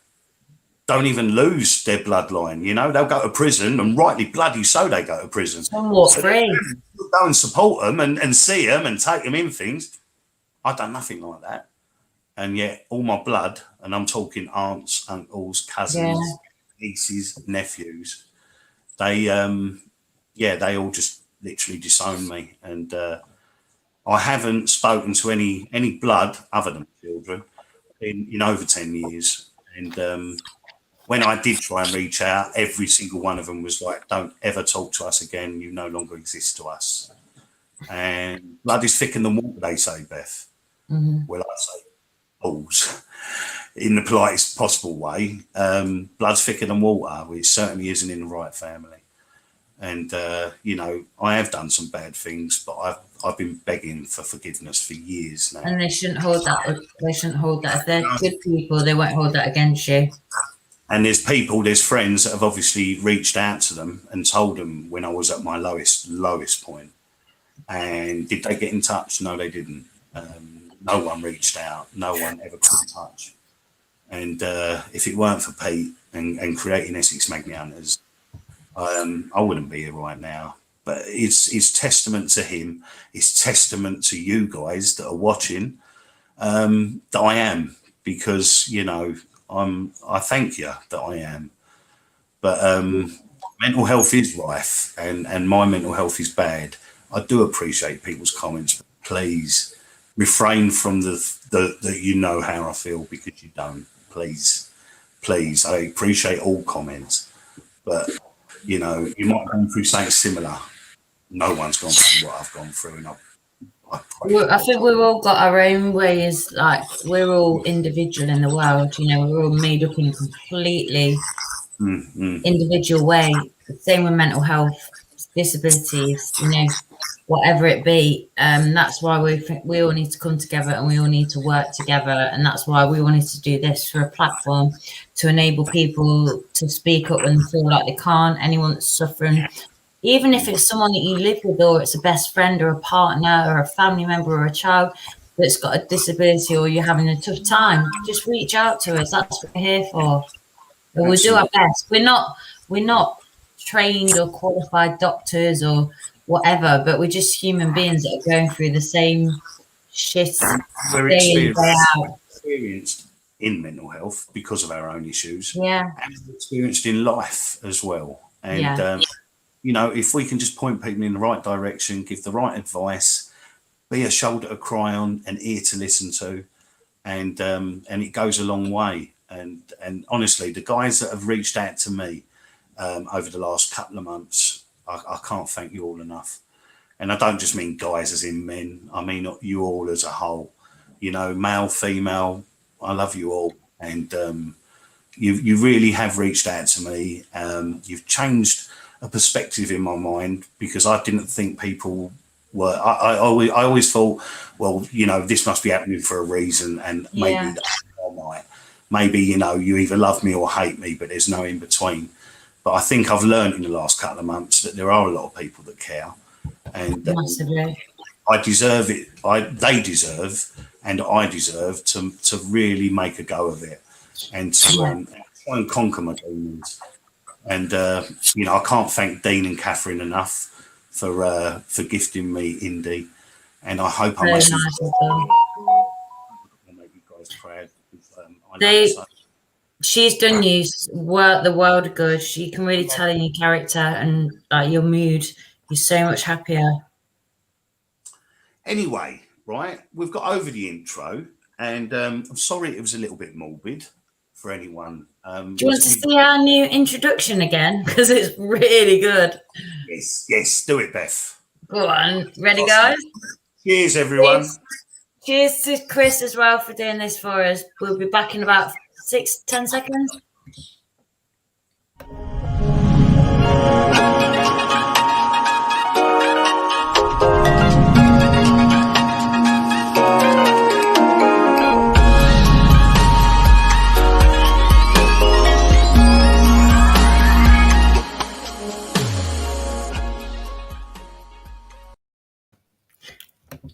don't even lose their bloodline. They'll go to prison, and rightly bloody so they go to prison. Somewhat free. Go and support them and see them and take them in things. I've done nothing like that. And yet all my blood, and I'm talking aunts, uncles, cousins, nieces, nephews, they all just literally disown me. And I haven't spoken to any blood other than children in over 10 years. And when I did try and reach out, every single one of them was like, "Don't ever talk to us again. You no longer exist to us." And blood is thicker than water, they say, Beth. Mm-hmm. Well, I say balls in the politest possible way. Blood's thicker than water, which certainly isn't in the right family. And I have done some bad things, but I've been begging for forgiveness for years now. And they shouldn't hold that. They shouldn't hold that. If they're good people, they won't hold that against you. And there's friends that have obviously reached out to them and told them when I was at my lowest point. And did they get in touch? No, they didn't. No one reached out. No one ever got in touch. And if it weren't for Pete and creating Essex Magnet Hunters, I wouldn't be here right now. But it's testament to him. It's testament to you guys that are watching, that I am, because, you know, I thank you that I am. But mental health is rife, and my mental health is bad. I do appreciate people's comments, but please refrain from the you know how I feel, because you don't. Please, I appreciate all comments, but you know, you might have gone through something similar. No one's gone through what I've gone through, and I think we've all got our own ways. Like, we're all individual in the world. You know, we're all made up in a completely individual way. Same with mental health, disabilities. You know, whatever it be. That's why we all need to come together, and we all need to work together. And that's why we wanted to do this, for a platform to enable people to speak up when they feel like they can't. Anyone that's suffering, even if it's someone that you live with, or it's a best friend or a partner or a family member or a child that's got a disability, or you're having a tough time, just reach out to us. That's what we're here for. And we'll do our best. We're not trained or qualified doctors or whatever, but we're just human beings that are going through the same shit day in, day out. Experienced in mental health because of our own issues. Yeah. And experienced in life as well. And you know, if we can just point people in the right direction, give the right advice, be a shoulder to cry on, an ear to listen to, and it goes a long way. And honestly, the guys that have reached out to me over the last couple of months, I can't thank you all enough. And I don't just mean guys as in men. I mean you all as a whole. You know, male, female, I love you all. And you really have reached out to me. You've changed a perspective in my mind, because I didn't think people were. I always thought, well, you know, this must be happening for a reason, and maybe you know, you either love me or hate me, but there's no in between. But I think I've learned in the last couple of months that there are a lot of people that care, and I deserve it. They deserve, and I deserve to really make a go of it, and to try and conquer my demons. And you know, I can't thank Dean and Catherine enough for gifting me Indy, and I hope I make you guys proud. She's done you the world of good. She can really tell in your character and your mood. You're so much happier. Anyway, right, we've got over the intro, and I'm sorry it was a little bit morbid for anyone. Do you want to see our new introduction again? Because it's really good. Yes, do it, Beth. Go on. Ready, guys? Cheers, everyone. Cheers to Chris as well for doing this for us. We'll be back in about 6-10 seconds.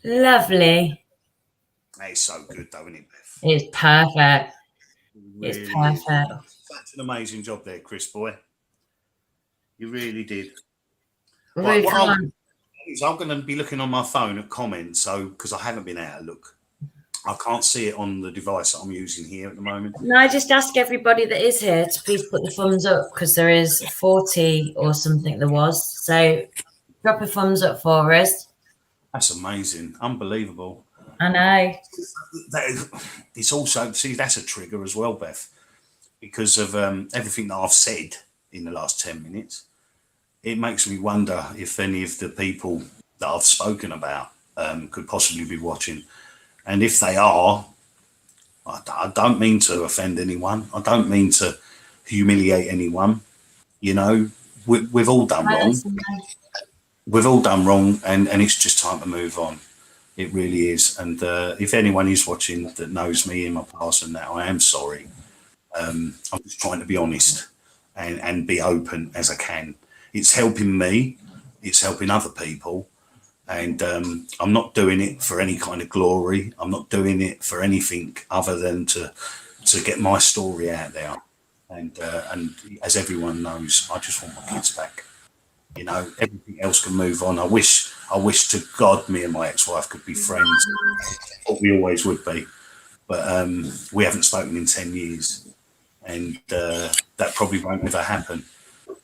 Lovely. It's so good, though, isn't it, Beth? It's perfect. Really, it's perfect. Such an amazing job there, Chris boy. You really did. Right, I'm going to be looking on my phone at comments, so because I haven't been able to look. I can't see it on the device that I'm using here at the moment. No, I just ask everybody that is here to please put the thumbs up, because there is 40 or something there was. So drop a thumbs up for us. That's amazing. Unbelievable. I know. It's also, see, that's a trigger as well, Beth, because of everything that I've said in the last 10 minutes. It makes me wonder if any of the people that I've spoken about could possibly be watching. And if they are, I don't mean to offend anyone. I don't mean to humiliate anyone. You know, we've all done wrong. We've all done wrong, and it's just time to move on. It really is. And if anyone is watching that knows me in my past and that, I am sorry. I'm just trying to be honest and be open as I can. It's helping me. It's helping other people. And I'm not doing it for any kind of glory. I'm not doing it for anything other than to to get my story out there. And as everyone knows, I just want my kids back. You know, everything else can move on. I wish to God me and my ex-wife could be friends. What we always would be. But we haven't spoken in 10 years. And that probably won't ever happen.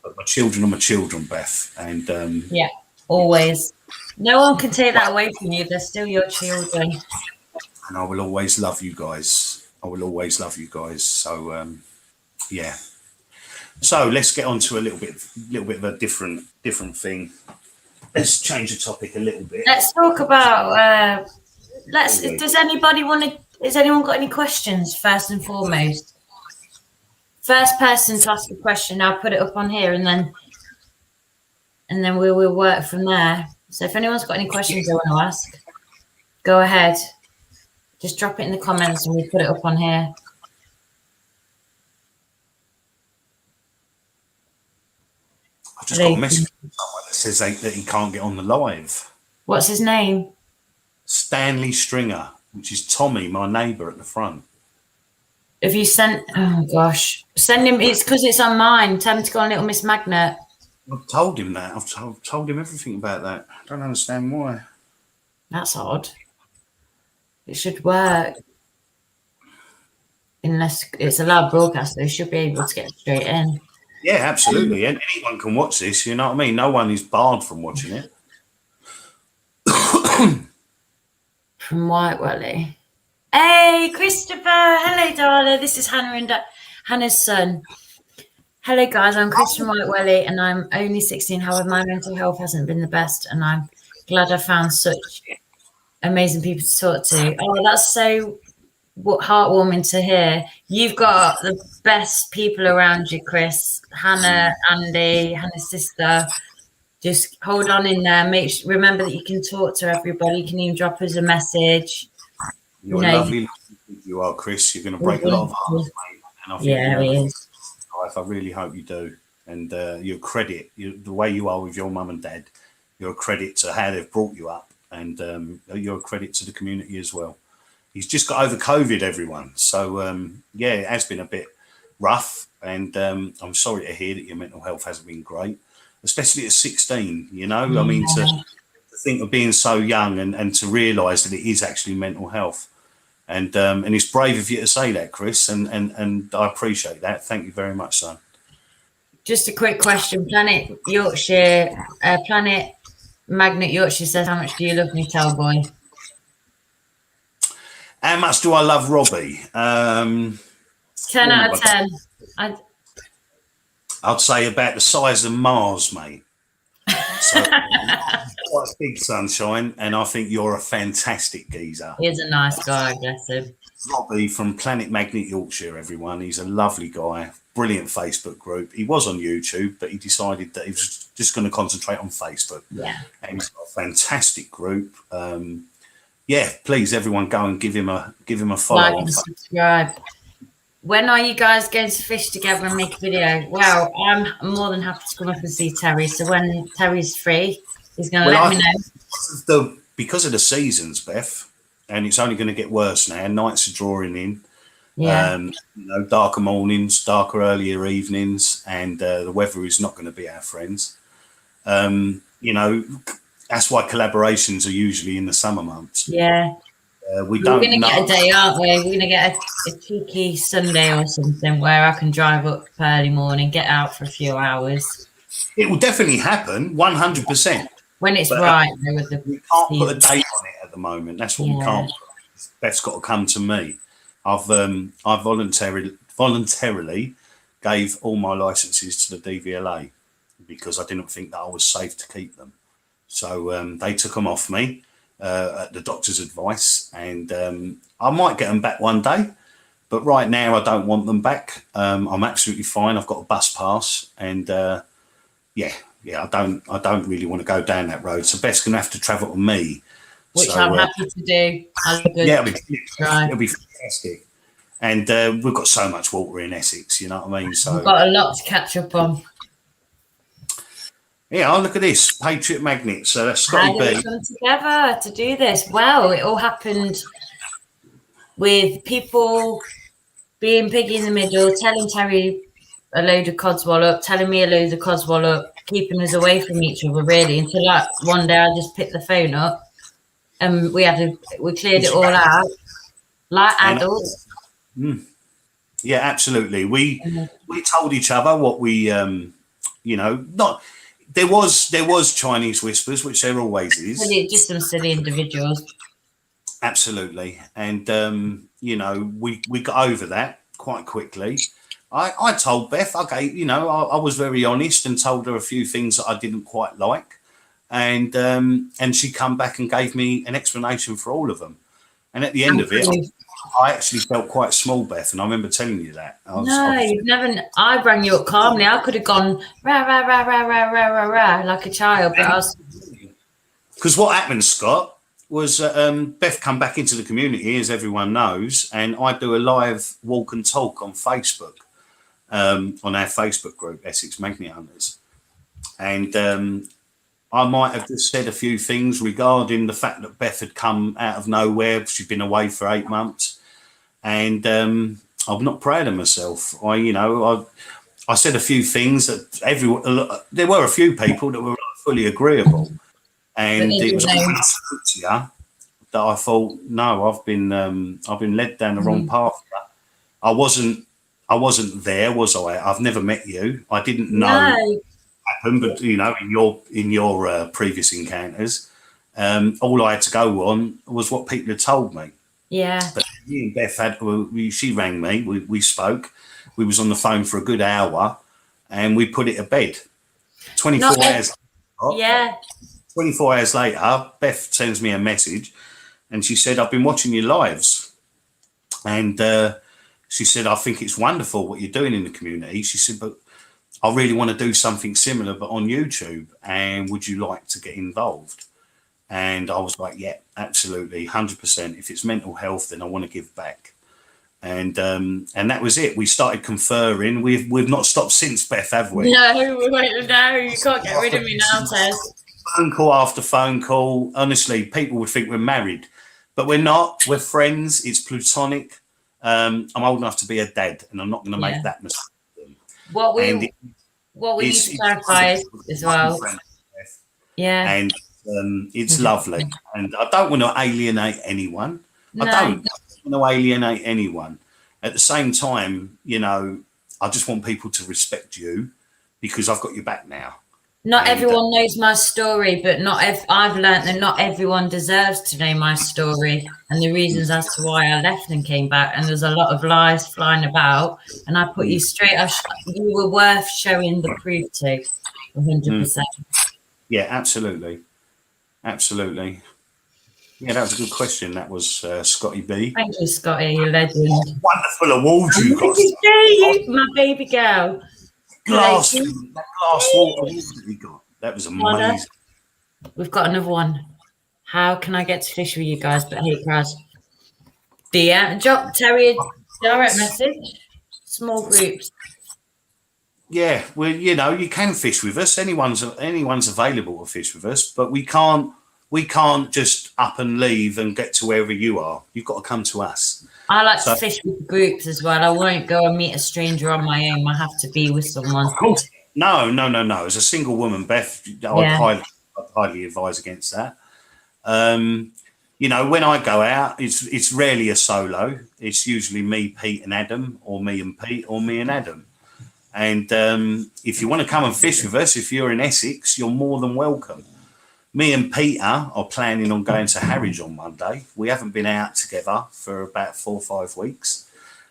But my children are my children, Beth. And yeah, always. No one can take that away from you. They're still your children. And I will always love you guys. I will always love you guys. So yeah. So let's get on to a little bit of a different thing. Let's change the topic a little bit. Let's talk about. Does anyone got any questions? First and foremost, first person to ask a question, I'll put it up on here, and then we will work from there. So if anyone's got any questions they want to ask, go ahead. Just drop it in the comments, and we put it up on here. I've just got a message from someone that says that he can't get on the live. What's his name? Stanley Stringer, which is Tommy, my neighbour at the front. If you send, oh gosh, send him. It's because it's on mine. Tell him to go on Little Miss Magnet. I've told him that. I've told him everything about that. I don't understand why. That's odd. It should work. Unless it's a live broadcast, they should be able to get straight in. Yeah, absolutely. And anyone can watch this, you know what I mean? No one is barred from watching it. From White Welly. Hey, Christopher. Hello, darling. This is Hannah and Hannah's son. Hello, guys. I'm Chris from White Welly, and I'm only 16. However, my mental health hasn't been the best, and I'm glad I found such amazing people to talk to. Oh, that's so heartwarming to hear. You've got the best people around you, Chris. Hannah, Andy, Hannah's sister. Just hold on in there. Remember that you can talk to everybody. You can even drop us a message. You're lovely. You are, Chris. You're going to break a lot of hearts, mate. And I think he is. I really hope you do. And you're a credit. The way you are with your mum and dad, you're a credit to how they've brought you up. And you're a credit to the community as well. He's just got over COVID, everyone. So, yeah, it has been a bit rough. And I'm sorry to hear that your mental health hasn't been great, especially at 16, you know. I mean, to think of being so young and to realise that it is actually mental health. And it's brave of you to say that, Chris. And I appreciate that. Thank you very much, son. Just a quick question. Planet Magnet Yorkshire says, how much do you love me, Tellboy? How much do I love Robbie? 10 out of 10. I'd say about the size of Mars, mate. So, quite big, sunshine, and I think you're a fantastic geezer. He's a nice guy, bless him. Robbie from Planet Magnet Yorkshire, everyone. He's a lovely guy, brilliant Facebook group. He was on YouTube, but he decided that he was just going to concentrate on Facebook. Yeah. And he's got a fantastic group. Yeah, please, everyone, go and give him a follow. Like and subscribe. When are you guys going to fish together and make a video? Well, I'm more than happy to come up and see Terry. So when Terry's free, he's going to let me know. Because of the seasons, Beth, and it's only going to get worse now. Nights are drawing in. Yeah. You know, darker mornings, darker earlier evenings, and the weather is not going to be our friends. You know, that's why collaborations are usually in the summer months. Yeah. We're going to get a day, aren't we? We're going to get a cheeky Sunday or something where I can drive up early morning, get out for a few hours. It will definitely happen, 100%. When it's right. We can't put a date on it at the moment. That's what we can't. That's got to come to me. I voluntarily gave all my licenses to the DVLA because I didn't think that I was safe to keep them. So they took them off me. At the doctor's advice, and I might get them back one day, but right now I don't want them back. I'm absolutely fine. I've got a bus pass, and yeah, I don't really want to go down that road. So Beth's gonna have to travel with me, which I'm happy to do. Yeah, it'll be fantastic. And we've got so much water in Essex, you know what I mean? So we've got a lot to catch up on. Yeah, look at this, Patriot Magnet. So that's Scotty B. How did we come together to do this? Well, it all happened with people being piggy in the middle, telling Terry a load of codswallop, telling me a load of codswallop, keeping us away from each other really until like one day I just picked the phone up and we cleared it all out like adults. Yeah, absolutely. We told each other what we not there was Chinese whispers, which there always is. Just some silly individuals. Absolutely. And we got over that quite quickly. I told Beth, okay, I was very honest and told her a few things that I didn't quite like. And she come back and gave me an explanation for all of them. And at the end of it, I actually felt quite small, Beth, and I remember telling you that. You've never. I rang you up calmly. I could have gone rah rah rah rah rah rah rah rah like a child, but I was. Because what happened, Scott, was Beth come back into the community, as everyone knows, and I do a live walk and talk on Facebook, on our Facebook group, Essex Magnet Hunters, and I might have just said a few things regarding the fact that Beth had come out of nowhere. She'd been away for 8 months. And I'm not proud of myself. I said a few things that there were a few people that were fully agreeable. And it was that I thought, no, I've been led down the wrong path. I wasn't there, was I? I've never met you. I didn't know what happened, but in your previous encounters, all I had to go on was what people had told me. Yeah. But me and Beth she rang me, we spoke, we was on the phone for a good hour and we put it to bed. 24 hours. Yeah. 24 hours later, Beth sends me a message and she said, I've been watching your lives. And she said, I think it's wonderful what you're doing in the community. She said, but I really want to do something similar, but on YouTube. And would you like to get involved? And I was like, yeah, absolutely, 100%. If it's mental health, then I want to give back. And that was it. We started conferring. We've not stopped since, Beth, have we? No, you can't get rid of me now, Tez. Phone call after phone call. Honestly, people would think we're married, but we're not. We're friends. It's platonic. I'm old enough to be a dad, and I'm not going to make that mistake. What we need to clarify as well. Yeah. And it's lovely, and I don't want to alienate anyone. No. I don't want to alienate anyone. At the same time, I just want people to respect you because I've got your back now. Not everyone knows my story, but I've learned that not everyone deserves to know my story and the reasons as to why I left and came back. And there's a lot of lies flying about, and I put you straight. You were worth showing the proof to, 100%. Yeah, absolutely. Absolutely. Yeah, that was a good question. That was Scotty B. Thank you, Scotty, you legend. Wonderful award you got. My baby girl. Glass water we got. That was amazing. We've got another one. How can I get to fish with you guys but hate crowds? Drop Terry a direct message. Small groups. Yeah, well, you can fish with us. Anyone's available to fish with us, but we can't just up and leave and get to wherever you are. You've got to come to us. I like to fish with groups as well. I won't go and meet a stranger on my own. I have to be with someone. Of course. No. As a single woman, Beth, I'd highly advise against that. When I go out, it's rarely a solo. It's usually me, Pete, and Adam, or me and Pete, or me and Adam. And if you want to come and fish with us, if you're in Essex, you're more than welcome. Me and Peter are planning on going to Harwich on Monday. We haven't been out together for about 4 or 5 weeks,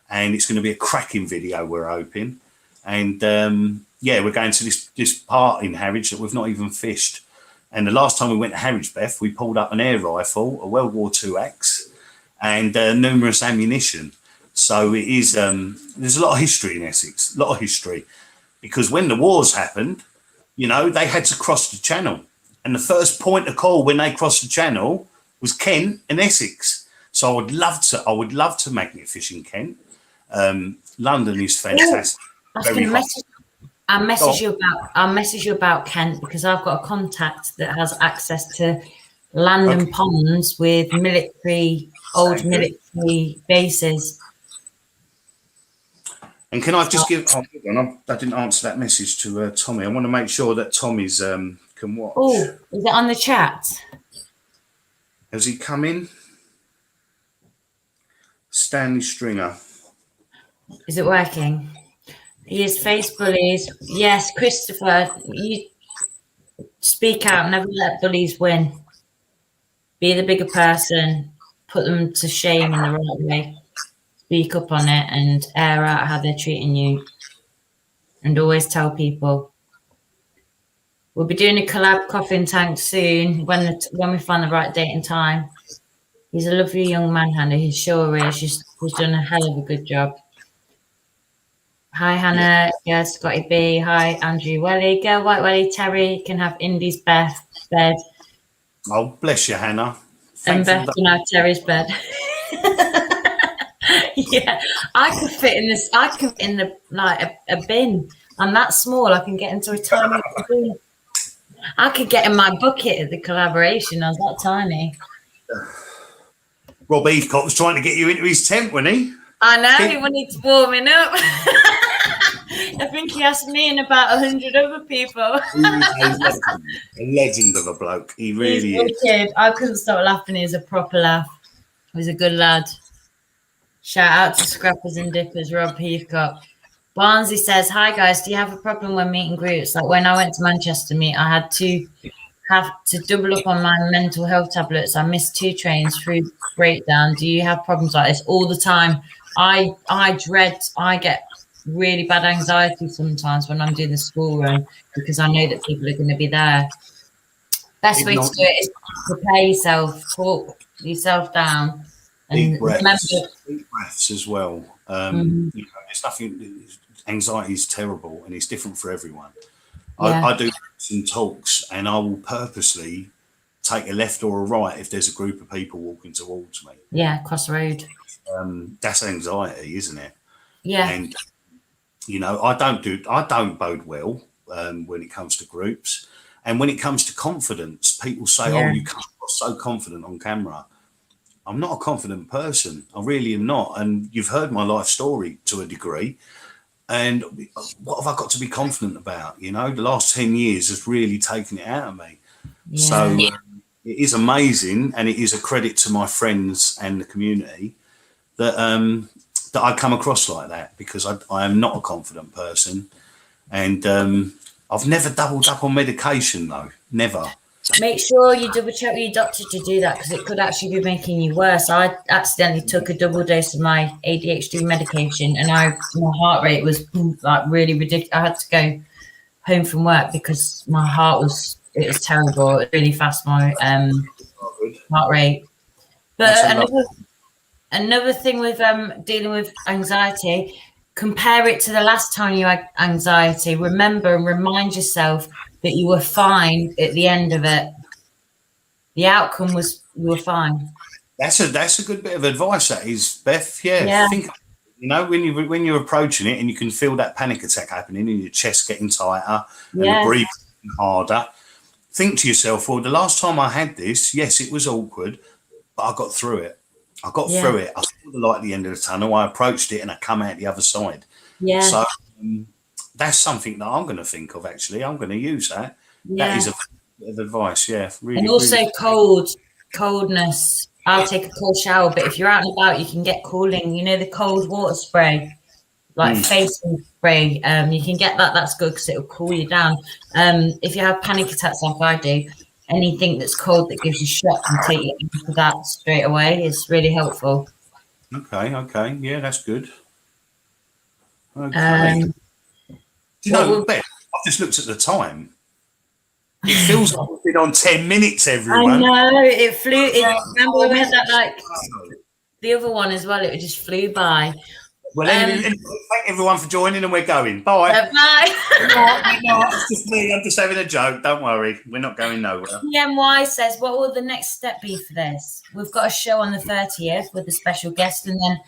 and it's going to be a cracking video, we're hoping. And we're going to this part in Harwich that we've not even fished. And the last time we went to Harwich, Beth, we pulled up an air rifle, a World War II axe, and numerous ammunition. So it is. There's a lot of history in Essex, a lot of history, because when the wars happened, they had to cross the channel. And the first point of call when they crossed the channel was Kent and Essex. So I would love to magnet fish in Kent. London is fantastic. I'll message you about Kent because I've got a contact that has access to land and ponds with old military bases. And can I just give? Oh, hold on, I didn't answer that message to Tommy. I want to make sure that Tommy's can watch. Oh, is it on the chat? Has he come in? Stanley Stringer. Is it working? He is face bullies. Yes, Christopher, you speak out. Never let bullies win. Be the bigger person. Put them to shame in the right way. Speak up on it and air out how they're treating you. And always tell people. We'll be doing a collab coffin tank soon when we find the right date and time. He's a lovely young man, Hannah. He sure is. He's done a hell of a good job. Hi, Hannah. Yes, Scotty B. Hi, Andrew Welly. Girl White Welly. Terry can have Indy's bed. Oh, bless you, Hannah. And Beth can have Terry's bed. Yeah, I could fit in this. I could fit in the a bin. I'm that small. I can get into a tiny bin. I could get in my bucket at the collaboration. I was that tiny. Rob Heathcote was trying to get you into his tent, wasn't he? I know, he wanted to warming up. I think he asked me and about 100 other people. A legend of a bloke. He really is. Kid. I couldn't stop laughing. He was a proper laugh. He was a good lad. Shout out to Scrappers and Dippers, Rob Heathcote. Barnsley says, hi guys, do you have a problem when meeting groups? Like when I went to Manchester meet, I had to double up on my mental health tablets. I missed 2 trains through breakdown. Do you have problems like this all the time? I get really bad anxiety sometimes when I'm doing the school run because I know that people are going to be there. Best way to do it is prepare yourself, talk yourself down. Deep breaths as well. You know, there's nothing. Anxiety is terrible, and it's different for everyone. Yeah. I do some talks, and I will purposely take a left or a right if there's a group of people walking towards me. Yeah, cross the road. That's anxiety, isn't it? Yeah. And you know, I don't bode well when it comes to groups, and when it comes to confidence, people say, "Oh, you come across so confident on camera." I'm not a confident person. I really am not. And you've heard my life story to a degree. And what have I got to be confident about? You know, the last 10 years has really taken it out of me. Yeah. So it is amazing. And it is a credit to my friends and the community that that I come across like that, because I am not a confident person. And I've never doubled up on medication, though. Never. Make sure you double check with your doctor to do that, because it could actually be making you worse. I accidentally took a double dose of my ADHD medication, and my heart rate was like really ridiculous. I had to go home from work because my heart was terrible. It was really fast, my heart rate. But another thing with dealing with anxiety, compare it to the last time you had anxiety. Remember and remind yourself that you were fine at the end of it. The outcome was you were fine. That's a good bit of advice, that is, Beth. Yeah. Think, you know, when you're approaching it and you can feel that panic attack happening and your chest getting tighter and the breathing harder, think to yourself, well, the last time I had this, yes, it was awkward, but I got through it. I got through it. I saw the light at the end of the tunnel. I approached it and I come out the other side. Yeah. So that's something that I'm going to think of, actually. I'm going to use that. Yeah. That is a bit of advice, really. And also coldness. I'll take a cold shower, but if you're out and about, you can get cooling. You know, the cold water spray, like face spray. You can get that. That's good because it'll cool you down. If you have panic attacks like I do, anything that's cold that gives you shock and take you into that straight away is really helpful. Okay. Yeah, that's good. Okay. Do you know, Beth, I've just looked at the time. It feels like we've been on 10 minutes, everyone. I know, it flew. Remember we had that, like, the other one as well, it just flew by. Well, thank everyone for joining, and we're going. Bye. Bye. It's just me. I'm just having a joke. Don't worry. We're not going nowhere. PMY says, what will the next step be for this? We've got a show on the 30th with a special guest, and then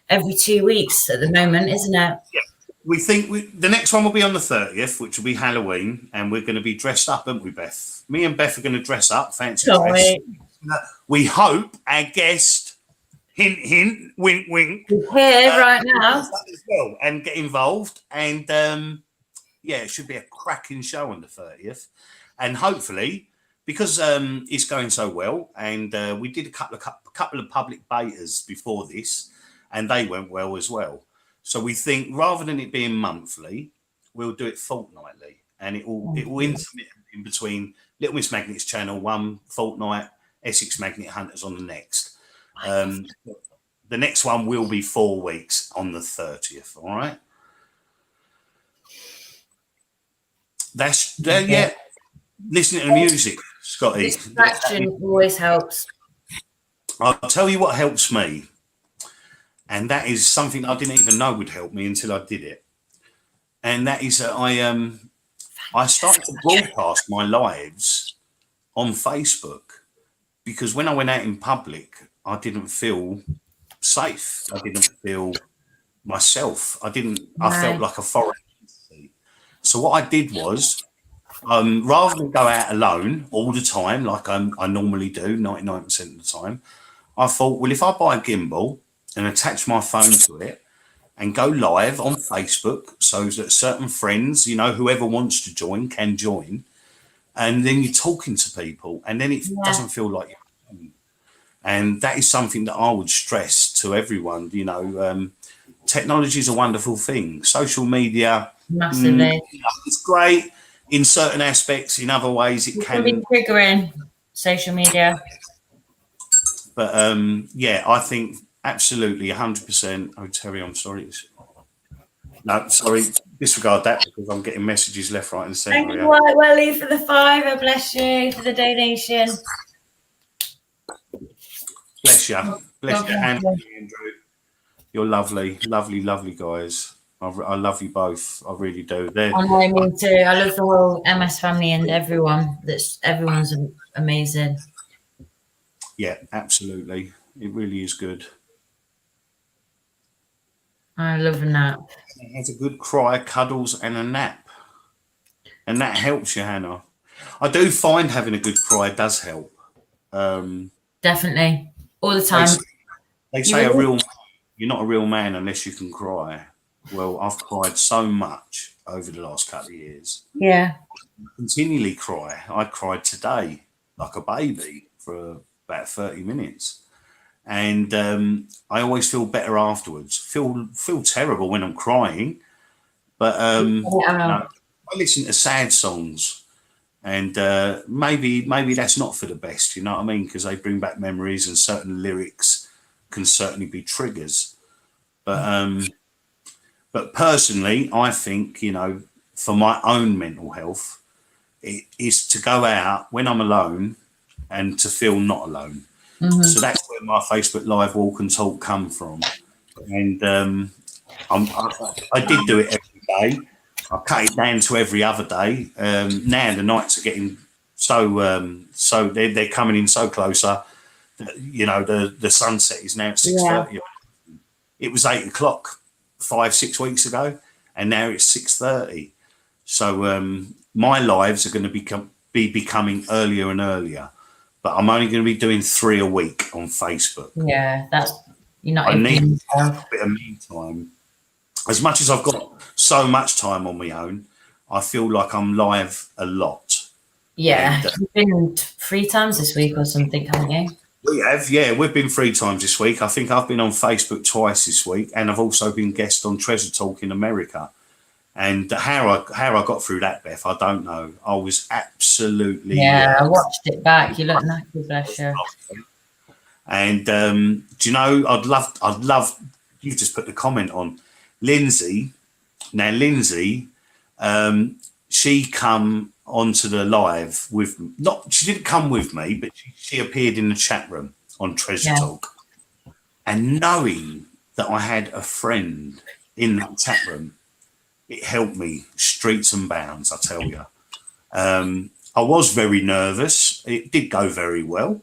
every 2 weeks at the moment, isn't it? Yeah. We think the next one will be on the 30th, which will be Halloween, and we're going to be dressed up, aren't we, Beth? Me and Beth are going to dress up, fancy dress. We hope our guest Hint, hint, wink, wink. Here right now. As well, and get involved. And yeah, it should be a cracking show on the 30th. And hopefully, because it's going so well, and we did a couple of public betas before this, and they went well as well. So we think rather than it being monthly, we'll do it fortnightly, and it will intermittent in between Little Miss Magnet's channel one fortnight, Essex Magnet Hunters on the next. The next one will be 4 weeks on the 30th. All right. That's yeah. Listening to music, Scotty. Distraction always helps. I'll tell you what helps me, and that is something I didn't even know would help me until I did it. And that is that I started to broadcast my lives on Facebook, because when I went out in public, I didn't feel safe. I didn't feel myself. I felt like a foreign entity. So what I did was, rather than go out alone all the time, like I normally do 99% of the time, I thought, well, if I buy a gimbal and attach my phone to it and go live on Facebook so that certain friends, you know, whoever wants to join can join, and then you're talking to people, and then it doesn't feel like you're home. And that is something that I would stress to everyone. You know, technology is a wonderful thing. Social media, massively, it's great in certain aspects. In other ways, it can be triggering. Social media, but yeah, I think absolutely 100%. Oh, Terry, I'm sorry. No, sorry, disregard that, because I'm getting messages left, right, and centre. Thank you, White Welly, for the $5. Bless you for the donation. Bless you, bless you, Andrew. You're lovely, lovely, lovely guys. I love you both. I really do. I know, me too. I love the whole MS family and everyone. Everyone's amazing. Yeah, absolutely. It really is good. I love a nap. It has a good cry, cuddles, and a nap, and that helps you, Hannah. I do find having a good cry does help. Definitely, all the time. They say you're not a real man unless you can cry. Well, I've cried so much over the last couple of years. Yeah. I continually cry. I cried today like a baby for about 30 minutes. And I always feel better afterwards. Feel terrible when I'm crying. But no, I listen to sad songs. And maybe that's not for the best, you know what I mean? Because they bring back memories, and certain lyrics can certainly be triggers. But personally, I think, you know, for my own mental health, it is to go out when I'm alone and to feel not alone. Mm-hmm. So that's where my Facebook Live walk and talk come from. And I did do it every day. I cut it down to every other day. Now the nights are getting so they're coming in so closer that, you know, the sunset is now at 6:30. Yeah. It was 8 o'clock 5-6 weeks ago, and now it's 6:30. So my lives are going to be becoming earlier and earlier, but I'm only going to be doing 3 a week on Facebook. Yeah, I need a bit of me time. As much as I've got so much time on my own, I feel like I'm live a lot. Yeah, you've been 3 times this week or something, haven't you? We have, yeah. We've been 3 times this week. I think I've been on Facebook twice this week, and I've also been guest on Treasure Talk in America. And how I got through that, Beth, I don't know. I was absolutely... Yeah, I watched it back. You look knackered, bless you. And do you know, I'd love, you just put the comment on, Lindsay. Now, Lindsay, she come onto the live with, she didn't come with me, but she appeared in the chat room on Treasure Talk. And knowing that I had a friend in that chat room, it helped me streets and bounds, I tell you. I was very nervous. It did go very well.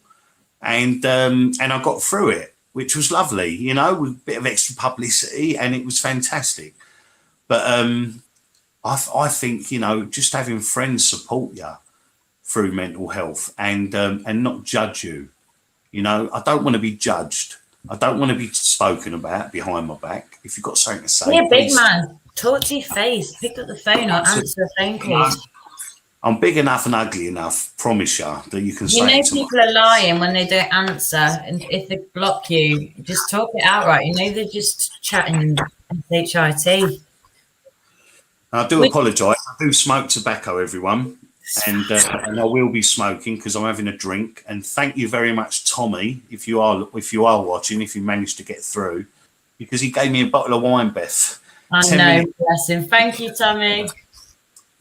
And I got through it, which was lovely, you know, with a bit of extra publicity, and it was fantastic. But I think, you know, just having friends support you through mental health and not judge you. You know, I don't want to be judged. I don't want to be spoken about behind my back. If you've got something to say, You're a big please. man. Talk to your face. Pick up the phone or answer phone calls. I'm big enough and ugly enough, promise you, that you can say You know it to people are lying when they don't answer, and if they block you, just talk it out right. You know they're just chatting shit. I do apologise. I do smoke tobacco, everyone, and I will be smoking because I'm having a drink. And thank you very much, Tommy, if you are watching, if you managed to get through, because he gave me a bottle of wine, Beth. I know, bless him. Thank you, Tommy.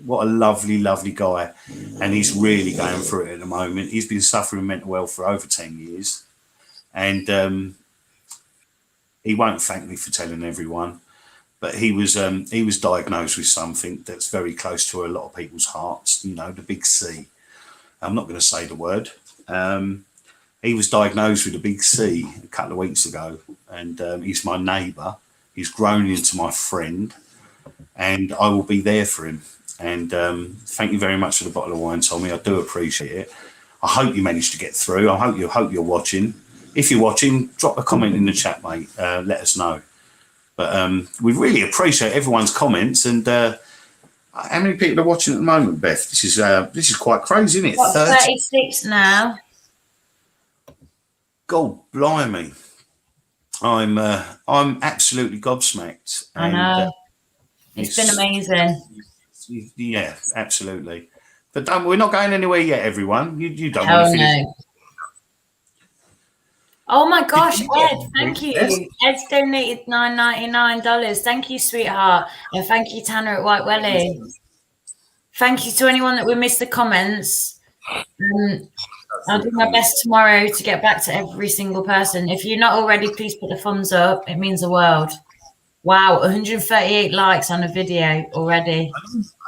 What a lovely, lovely guy, and he's really going through it at the moment. He's been suffering mental health for over 10 years, and he won't thank me for telling everyone. But he was diagnosed with something that's very close to a lot of people's hearts. You know, the big C. I'm not going to say the word. He was diagnosed with a big C a couple of weeks ago, and he's my neighbour. He's grown into my friend, and I will be there for him. And thank you very much for the bottle of wine, Tommy. I do appreciate it. I hope you managed to get through. I hope you're watching. If you're watching, drop a comment in the chat, mate. Let us know. But we really appreciate everyone's comments. And how many people are watching at the moment, Beth? This is quite crazy, isn't it? What, 36 now. God blimey! I'm absolutely gobsmacked. I know. It's been amazing. Yeah, absolutely. But we're not going anywhere yet, everyone. You don't Hell want to finish. No. Oh my gosh, Ed, thank you. Ed's donated $9.99. Thank you, sweetheart. And thank you, Tanner at White Welly. Thank you to anyone that we missed the comments. I'll do my best tomorrow to get back to every single person. If you're not already, please put the thumbs up. It means the world. Wow, 138 likes on a video already.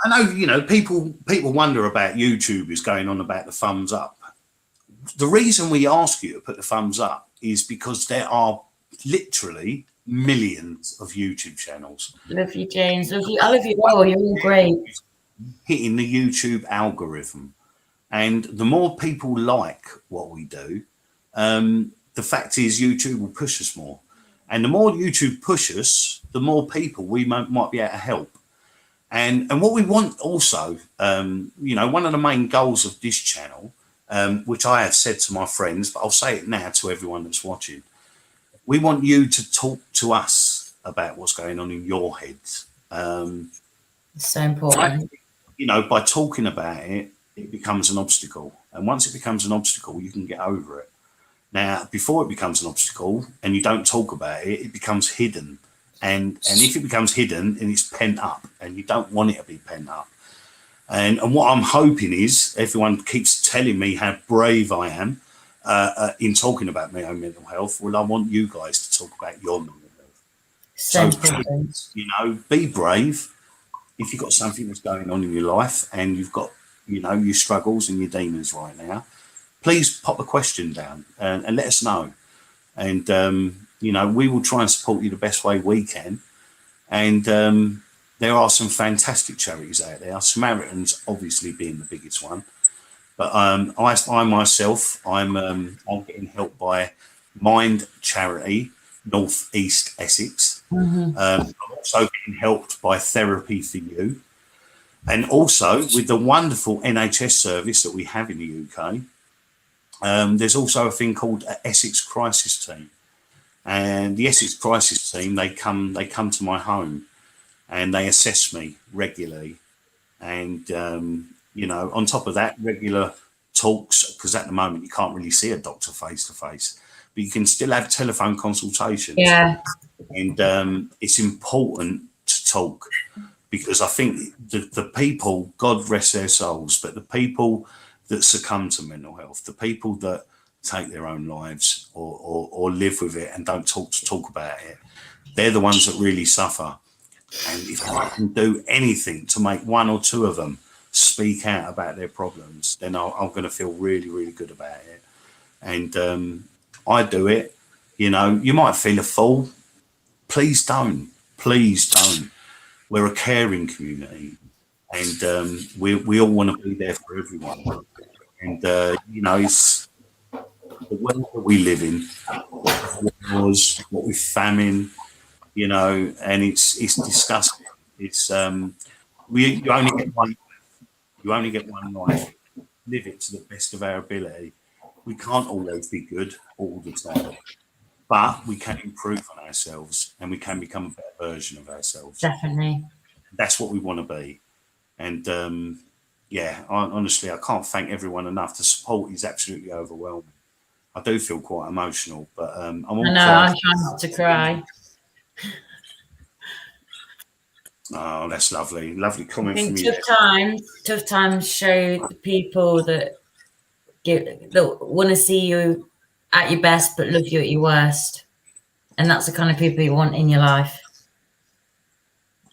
I know, you know, people wonder about YouTubers going on about the thumbs up. The reason we ask you to put the thumbs up is because there are literally millions of YouTube channels. Love you, James. Love you. I love you all. You're all great. Hitting the YouTube algorithm. And the more people like what we do, the fact is YouTube will push us more. And the more YouTube push us, the more people we might be able to help. And what we want also, you know, one of the main goals of this channel, which I have said to my friends, but I'll say it now to everyone that's watching. We want you to talk to us about what's going on in your heads. It's so important. You know, by talking about it, it becomes an obstacle. And once it becomes an obstacle, you can get over it. Now, before it becomes an obstacle and you don't talk about it, it becomes hidden. And if it becomes hidden, and it's pent up, and you don't want it to be pent up. And what I'm hoping is everyone keeps telling me how brave I am in talking about my own mental health. Well, I want you guys to talk about your mental health. So, you know, be brave. If you've got something that's going on in your life and you've got, you know, your struggles and your demons right now, please pop a question down and let us know. And, you know, we will try and support you the best way we can. And there are some fantastic charities out there. Samaritans obviously being the biggest one. But I myself, I'm getting helped by Mind Charity, North East Essex. I'm also getting helped by Therapy for You. And also with the wonderful NHS service that we have in the UK, there's also a thing called an Essex Crisis Team. And the Essex Crisis Team, they come to my home and they assess me regularly. And, you know, on top of that, regular talks, because at the moment you can't really see a doctor face to face, but you can still have telephone consultations. Yeah. And it's important to talk, because I think the people, God rest their souls, but the people that succumb to mental health, the people that take their own lives or live with it and don't talk about it, they're the ones that really suffer. And if I can do anything to make one or two of them speak out about their problems, then I'm going to feel really, really good about it. And I do it. You know, you might feel a fool. Please don't. Please don't. We're a caring community, and we all want to be there for everyone. And you know, the world that we live in, wars, what with famine, you know, and it's disgusting. It's you only get one. You only get one life. Live it to the best of our ability. We can't always be good all the time, but we can improve on ourselves and we can become a better version of ourselves. Definitely. That's what we want to be. And honestly, I can't thank everyone enough. The support is absolutely overwhelming. I do feel quite emotional, but I'm all I know, I'm trying not to cry. Oh, that's lovely. Lovely comment from you. Tough times show the people that want to see you at your best but love you at your worst. And that's the kind of people you want in your life.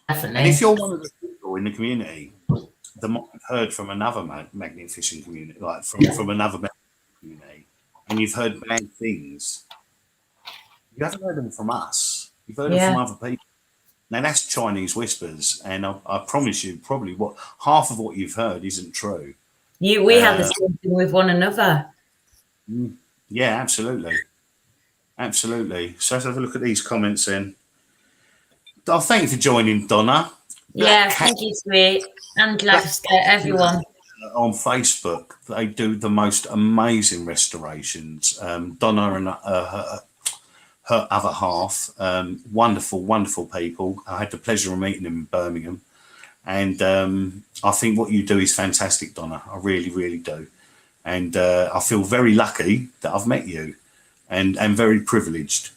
Definitely. And if you're one of the people in the community that might have heard from another magnet fishing community, like from another community, and you've heard bad things, you haven't heard them from us. You've heard them from other people. Now that's Chinese whispers, and I promise you, probably half of what you've heard isn't true. We have the same thing with one another. Yeah, absolutely. Absolutely. So let's have a look at these comments then. Oh, thank you for joining, Donna. Thank you, sweet. And everyone. On Facebook, they do the most amazing restorations. Donna and her other half, wonderful, wonderful people. I had the pleasure of meeting them in Birmingham. And I think what you do is fantastic, Donna. I really, really do. And I feel very lucky that I've met you and very privileged,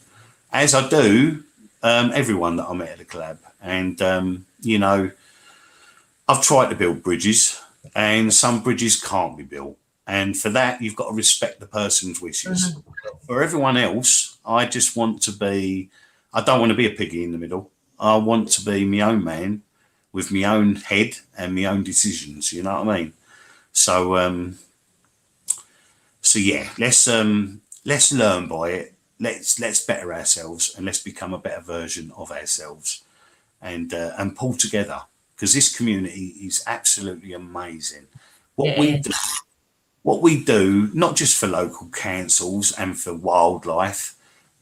as I do everyone that I met at the collab. And, you know, I've tried to build bridges and some bridges can't be built. And for that, you've got to respect the person's wishes. For everyone else, I just want to be, I don't want to be a piggy in the middle. I want to be my own man with my own head and my own decisions. You know what I mean? So, yeah, let's learn by it. Let's better ourselves and let's become a better version of ourselves and pull together, because this community is absolutely amazing. What we do, not just for local councils and for wildlife,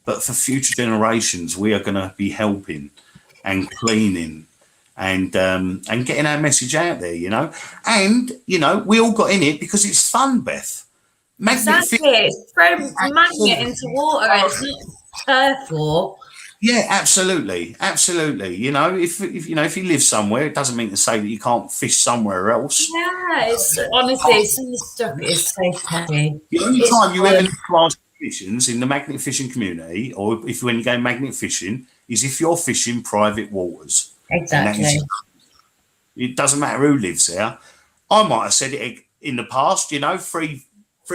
but for future generations, we are going to be helping and cleaning and getting our message out there, you know. And, you know, we all got in it because it's fun, Beth. Exactly. It's throw magnet into water. It's not turf war. Yeah, absolutely. Absolutely. You know, if you live somewhere, it doesn't mean to say that you can't fish somewhere else. Yeah, it's honestly, some of the stuff is so petty. The only time you ever need to ask permissions in the magnet fishing community, or when you go magnet fishing, is if you're fishing private waters. Exactly. It doesn't matter who lives there. I might have said it in the past, you know, 3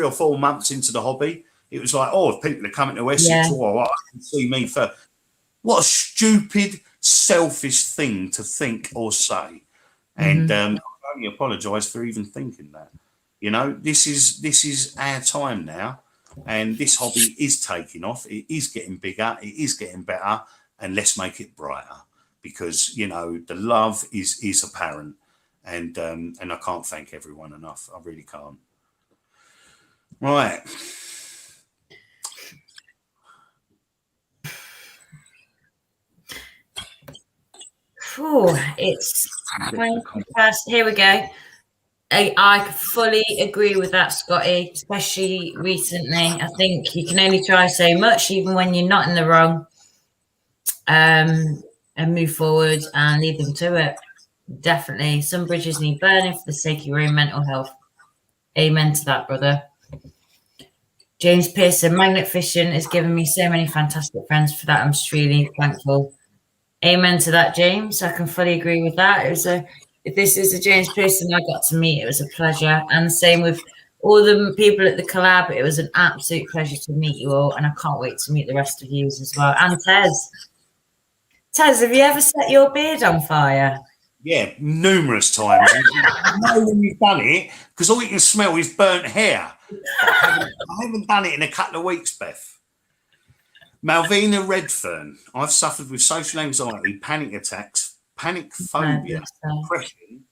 or 4 months into the hobby, it was like, oh, if people are coming to Essex, I can see me first. What a stupid, selfish thing to think or say. And I only apologise for even thinking that. You know, this is our time now, and this hobby is taking off. It is getting bigger. It is getting better, and let's make it brighter, because, you know, the love is apparent, and I can't thank everyone enough. I really can't. Right. It's 20 past. Here we go. I fully agree with that, Scotty, especially recently. I think you can only try so much, even when you're not in the wrong, and move forward and lead them to it. Definitely. Some bridges need burning for the sake of your own mental health. Amen to that, brother. James Pearson, magnet fishing has given me so many fantastic friends. For that, I'm extremely thankful. Amen to that, James. I can fully agree with that. If this is a James Pearson I got to meet, it was a pleasure. And same with all the people at the collab. It was an absolute pleasure to meet you all, and I can't wait to meet the rest of you as well. And Tez. Tez, have you ever set your beard on fire? Yeah, numerous times. I know when you've done it, because all you can smell is burnt hair. I haven't done it in a couple of weeks, Beth. Malvina Redfern, I've suffered with social anxiety, panic attacks, panic phobia, depression,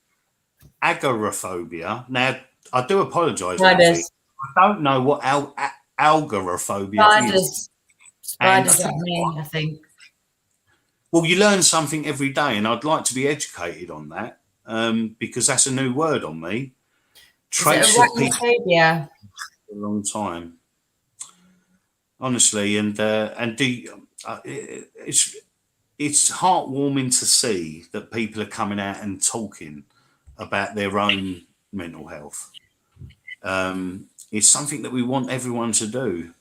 agoraphobia. Now, I do apologise. I don't know what algophobia is. Spiders like me, I think. Well, you learn something every day, and I'd like to be educated on that because that's a new word on me. Traits Is it of people arachnophobia? for a long time, honestly, and it's heartwarming to see that people are coming out and talking about their own mental health. It's something that we want everyone to do.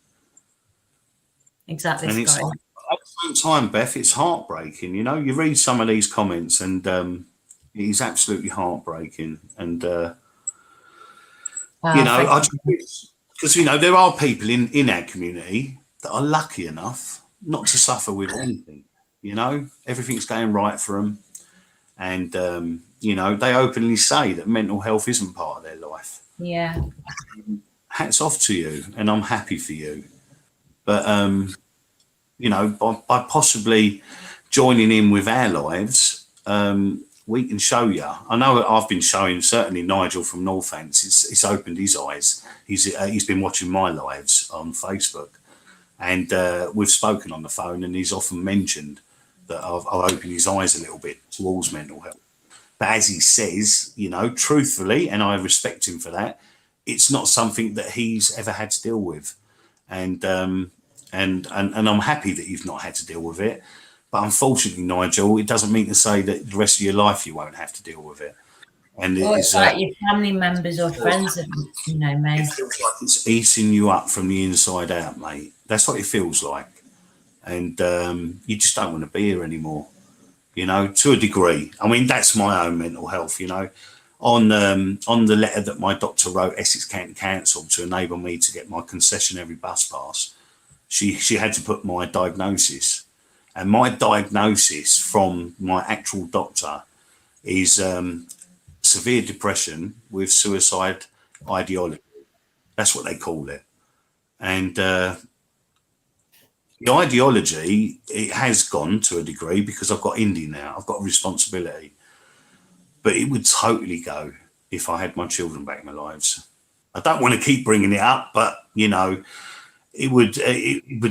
Exactly, And it's Scotty. at the same time, Beth, it's heartbreaking. You know, you read some of these comments, and it is absolutely heartbreaking. And you know, because you know there are people in our community that are lucky enough not to suffer with anything. You know, everything's going right for them, and you know, they openly say that mental health isn't part of their life. Yeah. Hats off to you, and I'm happy for you. But you know, by possibly joining in with our lives, we can show you. I know I've been showing, certainly Nigel from Northants, it's opened his eyes. He's been watching my lives on Facebook, and we've spoken on the phone, and he's often mentioned that I've opened his eyes a little bit towards mental health. But as he says, you know, truthfully, and I respect him for that, it's not something that he's ever had to deal with. And I'm happy that you've not had to deal with it. But unfortunately, Nigel, it doesn't mean to say that the rest of your life you won't have to deal with it. And it's like your family members or friends that, you know, mate. It feels like it's eating you up from the inside out, mate. That's what it feels like. And you just don't want to be here anymore, you know, to a degree. I mean, that's my own mental health, you know. On the letter that my doctor wrote, Essex County Council, to enable me to get my concessionary bus pass, she had to put my diagnosis. And my diagnosis from my actual doctor is severe depression with suicide ideology. That's what they call it. And the ideology, it has gone to a degree because I've got Indy now. I've got a responsibility. But it would totally go if I had my children back in my lives. I don't want to keep bringing it up, but, you know, it would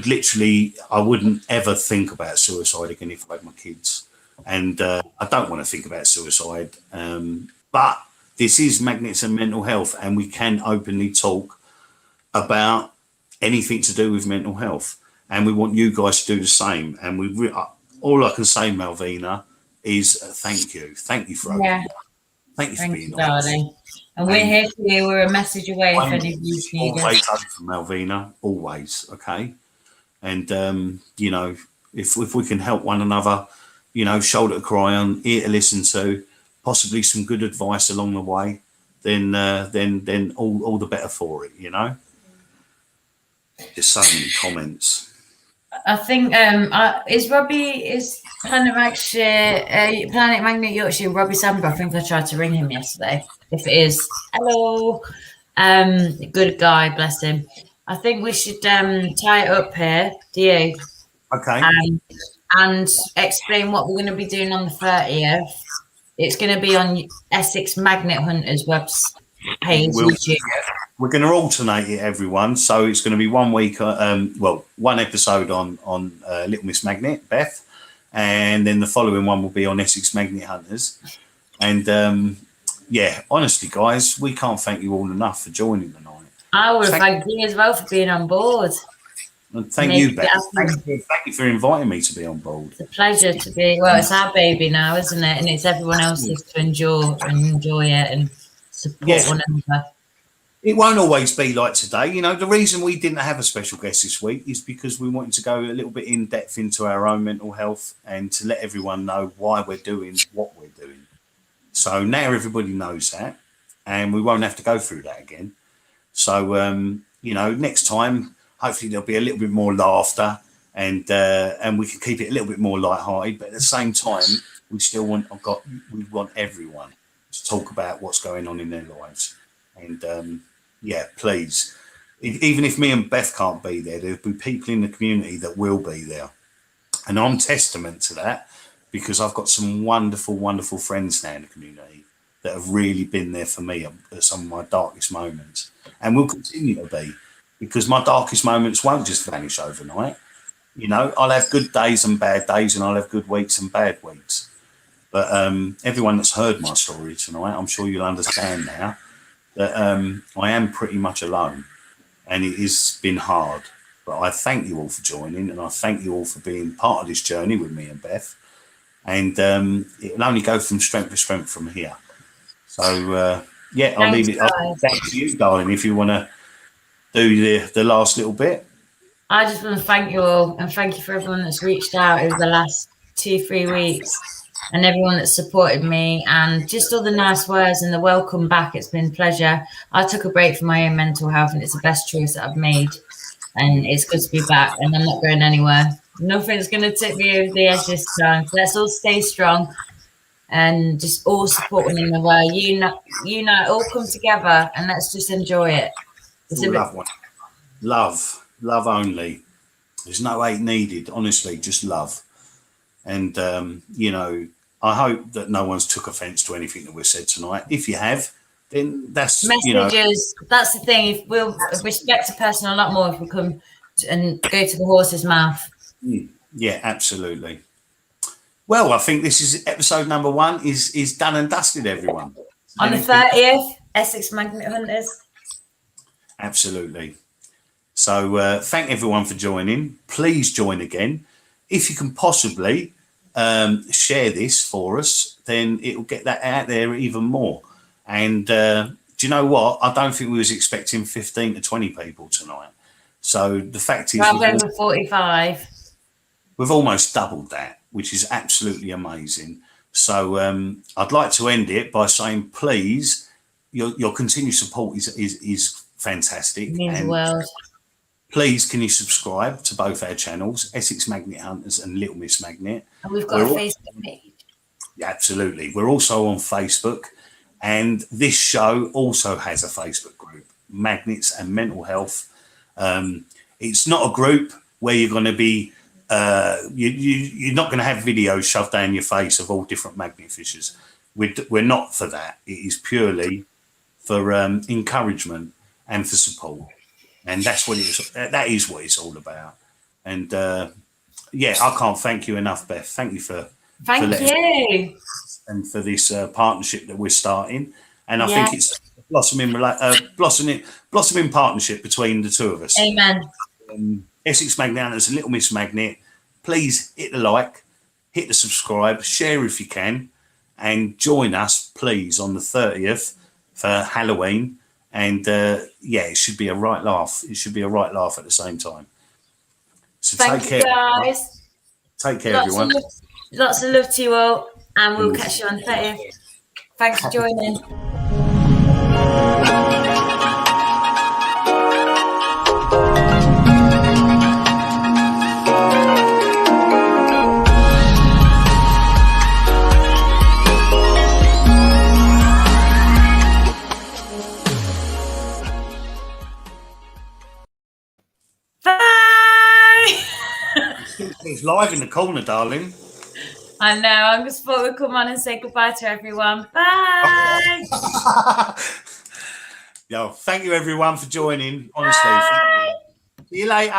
literally, I wouldn't ever think about suicide again if I had my kids. And I don't want to think about suicide. But this is Magnets and Mental Health, and we can openly talk about anything to do with mental health. And we want you guys to do the same. And all I can say, Malvina, is thank you. Thank you for opening up. Thank you for being darling. And we're here for you. We're a message away if any of you need us. Always open, Malvina. Always, okay? And, you know, if we can help one another, you know, shoulder to cry on, ear to listen to, possibly some good advice along the way, then all the better for it, you know? Just so many comments. I think is Planet Magnet Yorkshire Robbie Sandber. I think I tried to ring him yesterday. If it is, hello, good guy, bless him. I think we should tie it up here. Do you? Okay. And explain what we're going to be doing on the 30th. It's going to be on Essex Magnet Hunters page. We're going to alternate it, everyone. So it's going to be 1 week, one episode on Little Miss Magnet, Beth, and then the following one will be on Essex Magnet Hunters. And yeah, honestly, guys, we can't thank you all enough for joining tonight. I would have thanked you as well for being on board. And thank you, Beth. Thank you for inviting me to be on board. It's a pleasure to be. Well, it's our baby now, isn't it? And it's everyone else's to enjoy it and support one another. It won't always be like today. You know, the reason we didn't have a special guest this week is because we wanted to go a little bit in depth into our own mental health and to let everyone know why we're doing what we're doing. So now everybody knows that, and we won't have to go through that again. So, you know, next time, hopefully there'll be a little bit more laughter and we can keep it a little bit more lighthearted. But at the same time, we still want everyone to talk about what's going on in their lives. And yeah, please, even if me and Beth can't be there, there'll be people in the community that will be there. And I'm testament to that because I've got some wonderful, wonderful friends now in the community that have really been there for me at some of my darkest moments and will continue to be. because my darkest moments won't just vanish overnight. You know, I'll have good days and bad days, and I'll have good weeks and bad weeks. But everyone that's heard my story tonight, I'm sure you'll understand now that I am pretty much alone, and it has been hard. But I thank you all for joining, and I thank you all for being part of this journey with me and Beth. And it'll only go from strength to strength from here. So, yeah, I'll leave it back to you, darling, if you want to do the last little bit. I just want to thank you all, and thank you for everyone that's reached out over the last 2-3 weeks, and everyone that's supported me, and just all the nice words and the welcome back. It's been a pleasure. I took a break from my own mental health, and it's the best choice that I've made, and it's good to be back, and I'm not going anywhere. Nothing's going to tip me over the edge this time. So let's all stay strong and just all support one another. Unite, all come together, and let's just enjoy it. Love only. There's no hate needed, honestly, just love. And you know, I hope that no one's took offense to anything that we've said tonight. If you have, then that's messages. You know, that's the thing. If we'll respect a person a lot more if we come and go to the horse's mouth. Yeah, absolutely. Well, I think this is episode number 1 is done and dusted, everyone. On the 30th, Essex Magnet Hunters. Absolutely. So thank everyone for joining. Please join again. If you can possibly share this for us, then it will get that out there even more. And do you know what? I don't think we was expecting 15 to 20 people tonight. So the fact is, over 45. We've almost doubled that, which is absolutely amazing. So I'd like to end it by saying, please, your continued support is fantastic. It means the world. Please, can you subscribe to both our channels, Essex Magnet Hunters and Little Miss Magnet? And we've got a Facebook page. Yeah, absolutely. We're also on Facebook, and this show also has a Facebook group, Magnets and Mental Health. It's not a group where you're going to be, you're not going to have videos shoved down your face of all different magnet fishers. We're not for that. It is purely for encouragement and for support. And that's what that is what it's all about. And yeah, I can't thank you enough, Beth. Thank you for you and for this partnership that we're starting. And I think it's blossoming partnership between the two of us. Amen. Essex Magnet Hunters and Little Miss Magnet. Please hit the like, hit the subscribe, share if you can, and join us, please, on the 30th for Halloween. And yeah, it should be a right laugh. It should be a right laugh at the same time. So take care, guys. Take care, everyone. Lots of love to you all, and we'll catch you on the 30th. Thanks for joining. It's live in the corner, darling. I know. I just thought we'd come on and say goodbye to everyone. Bye. Yo, thank you everyone for joining. Honestly, thank you. See you later.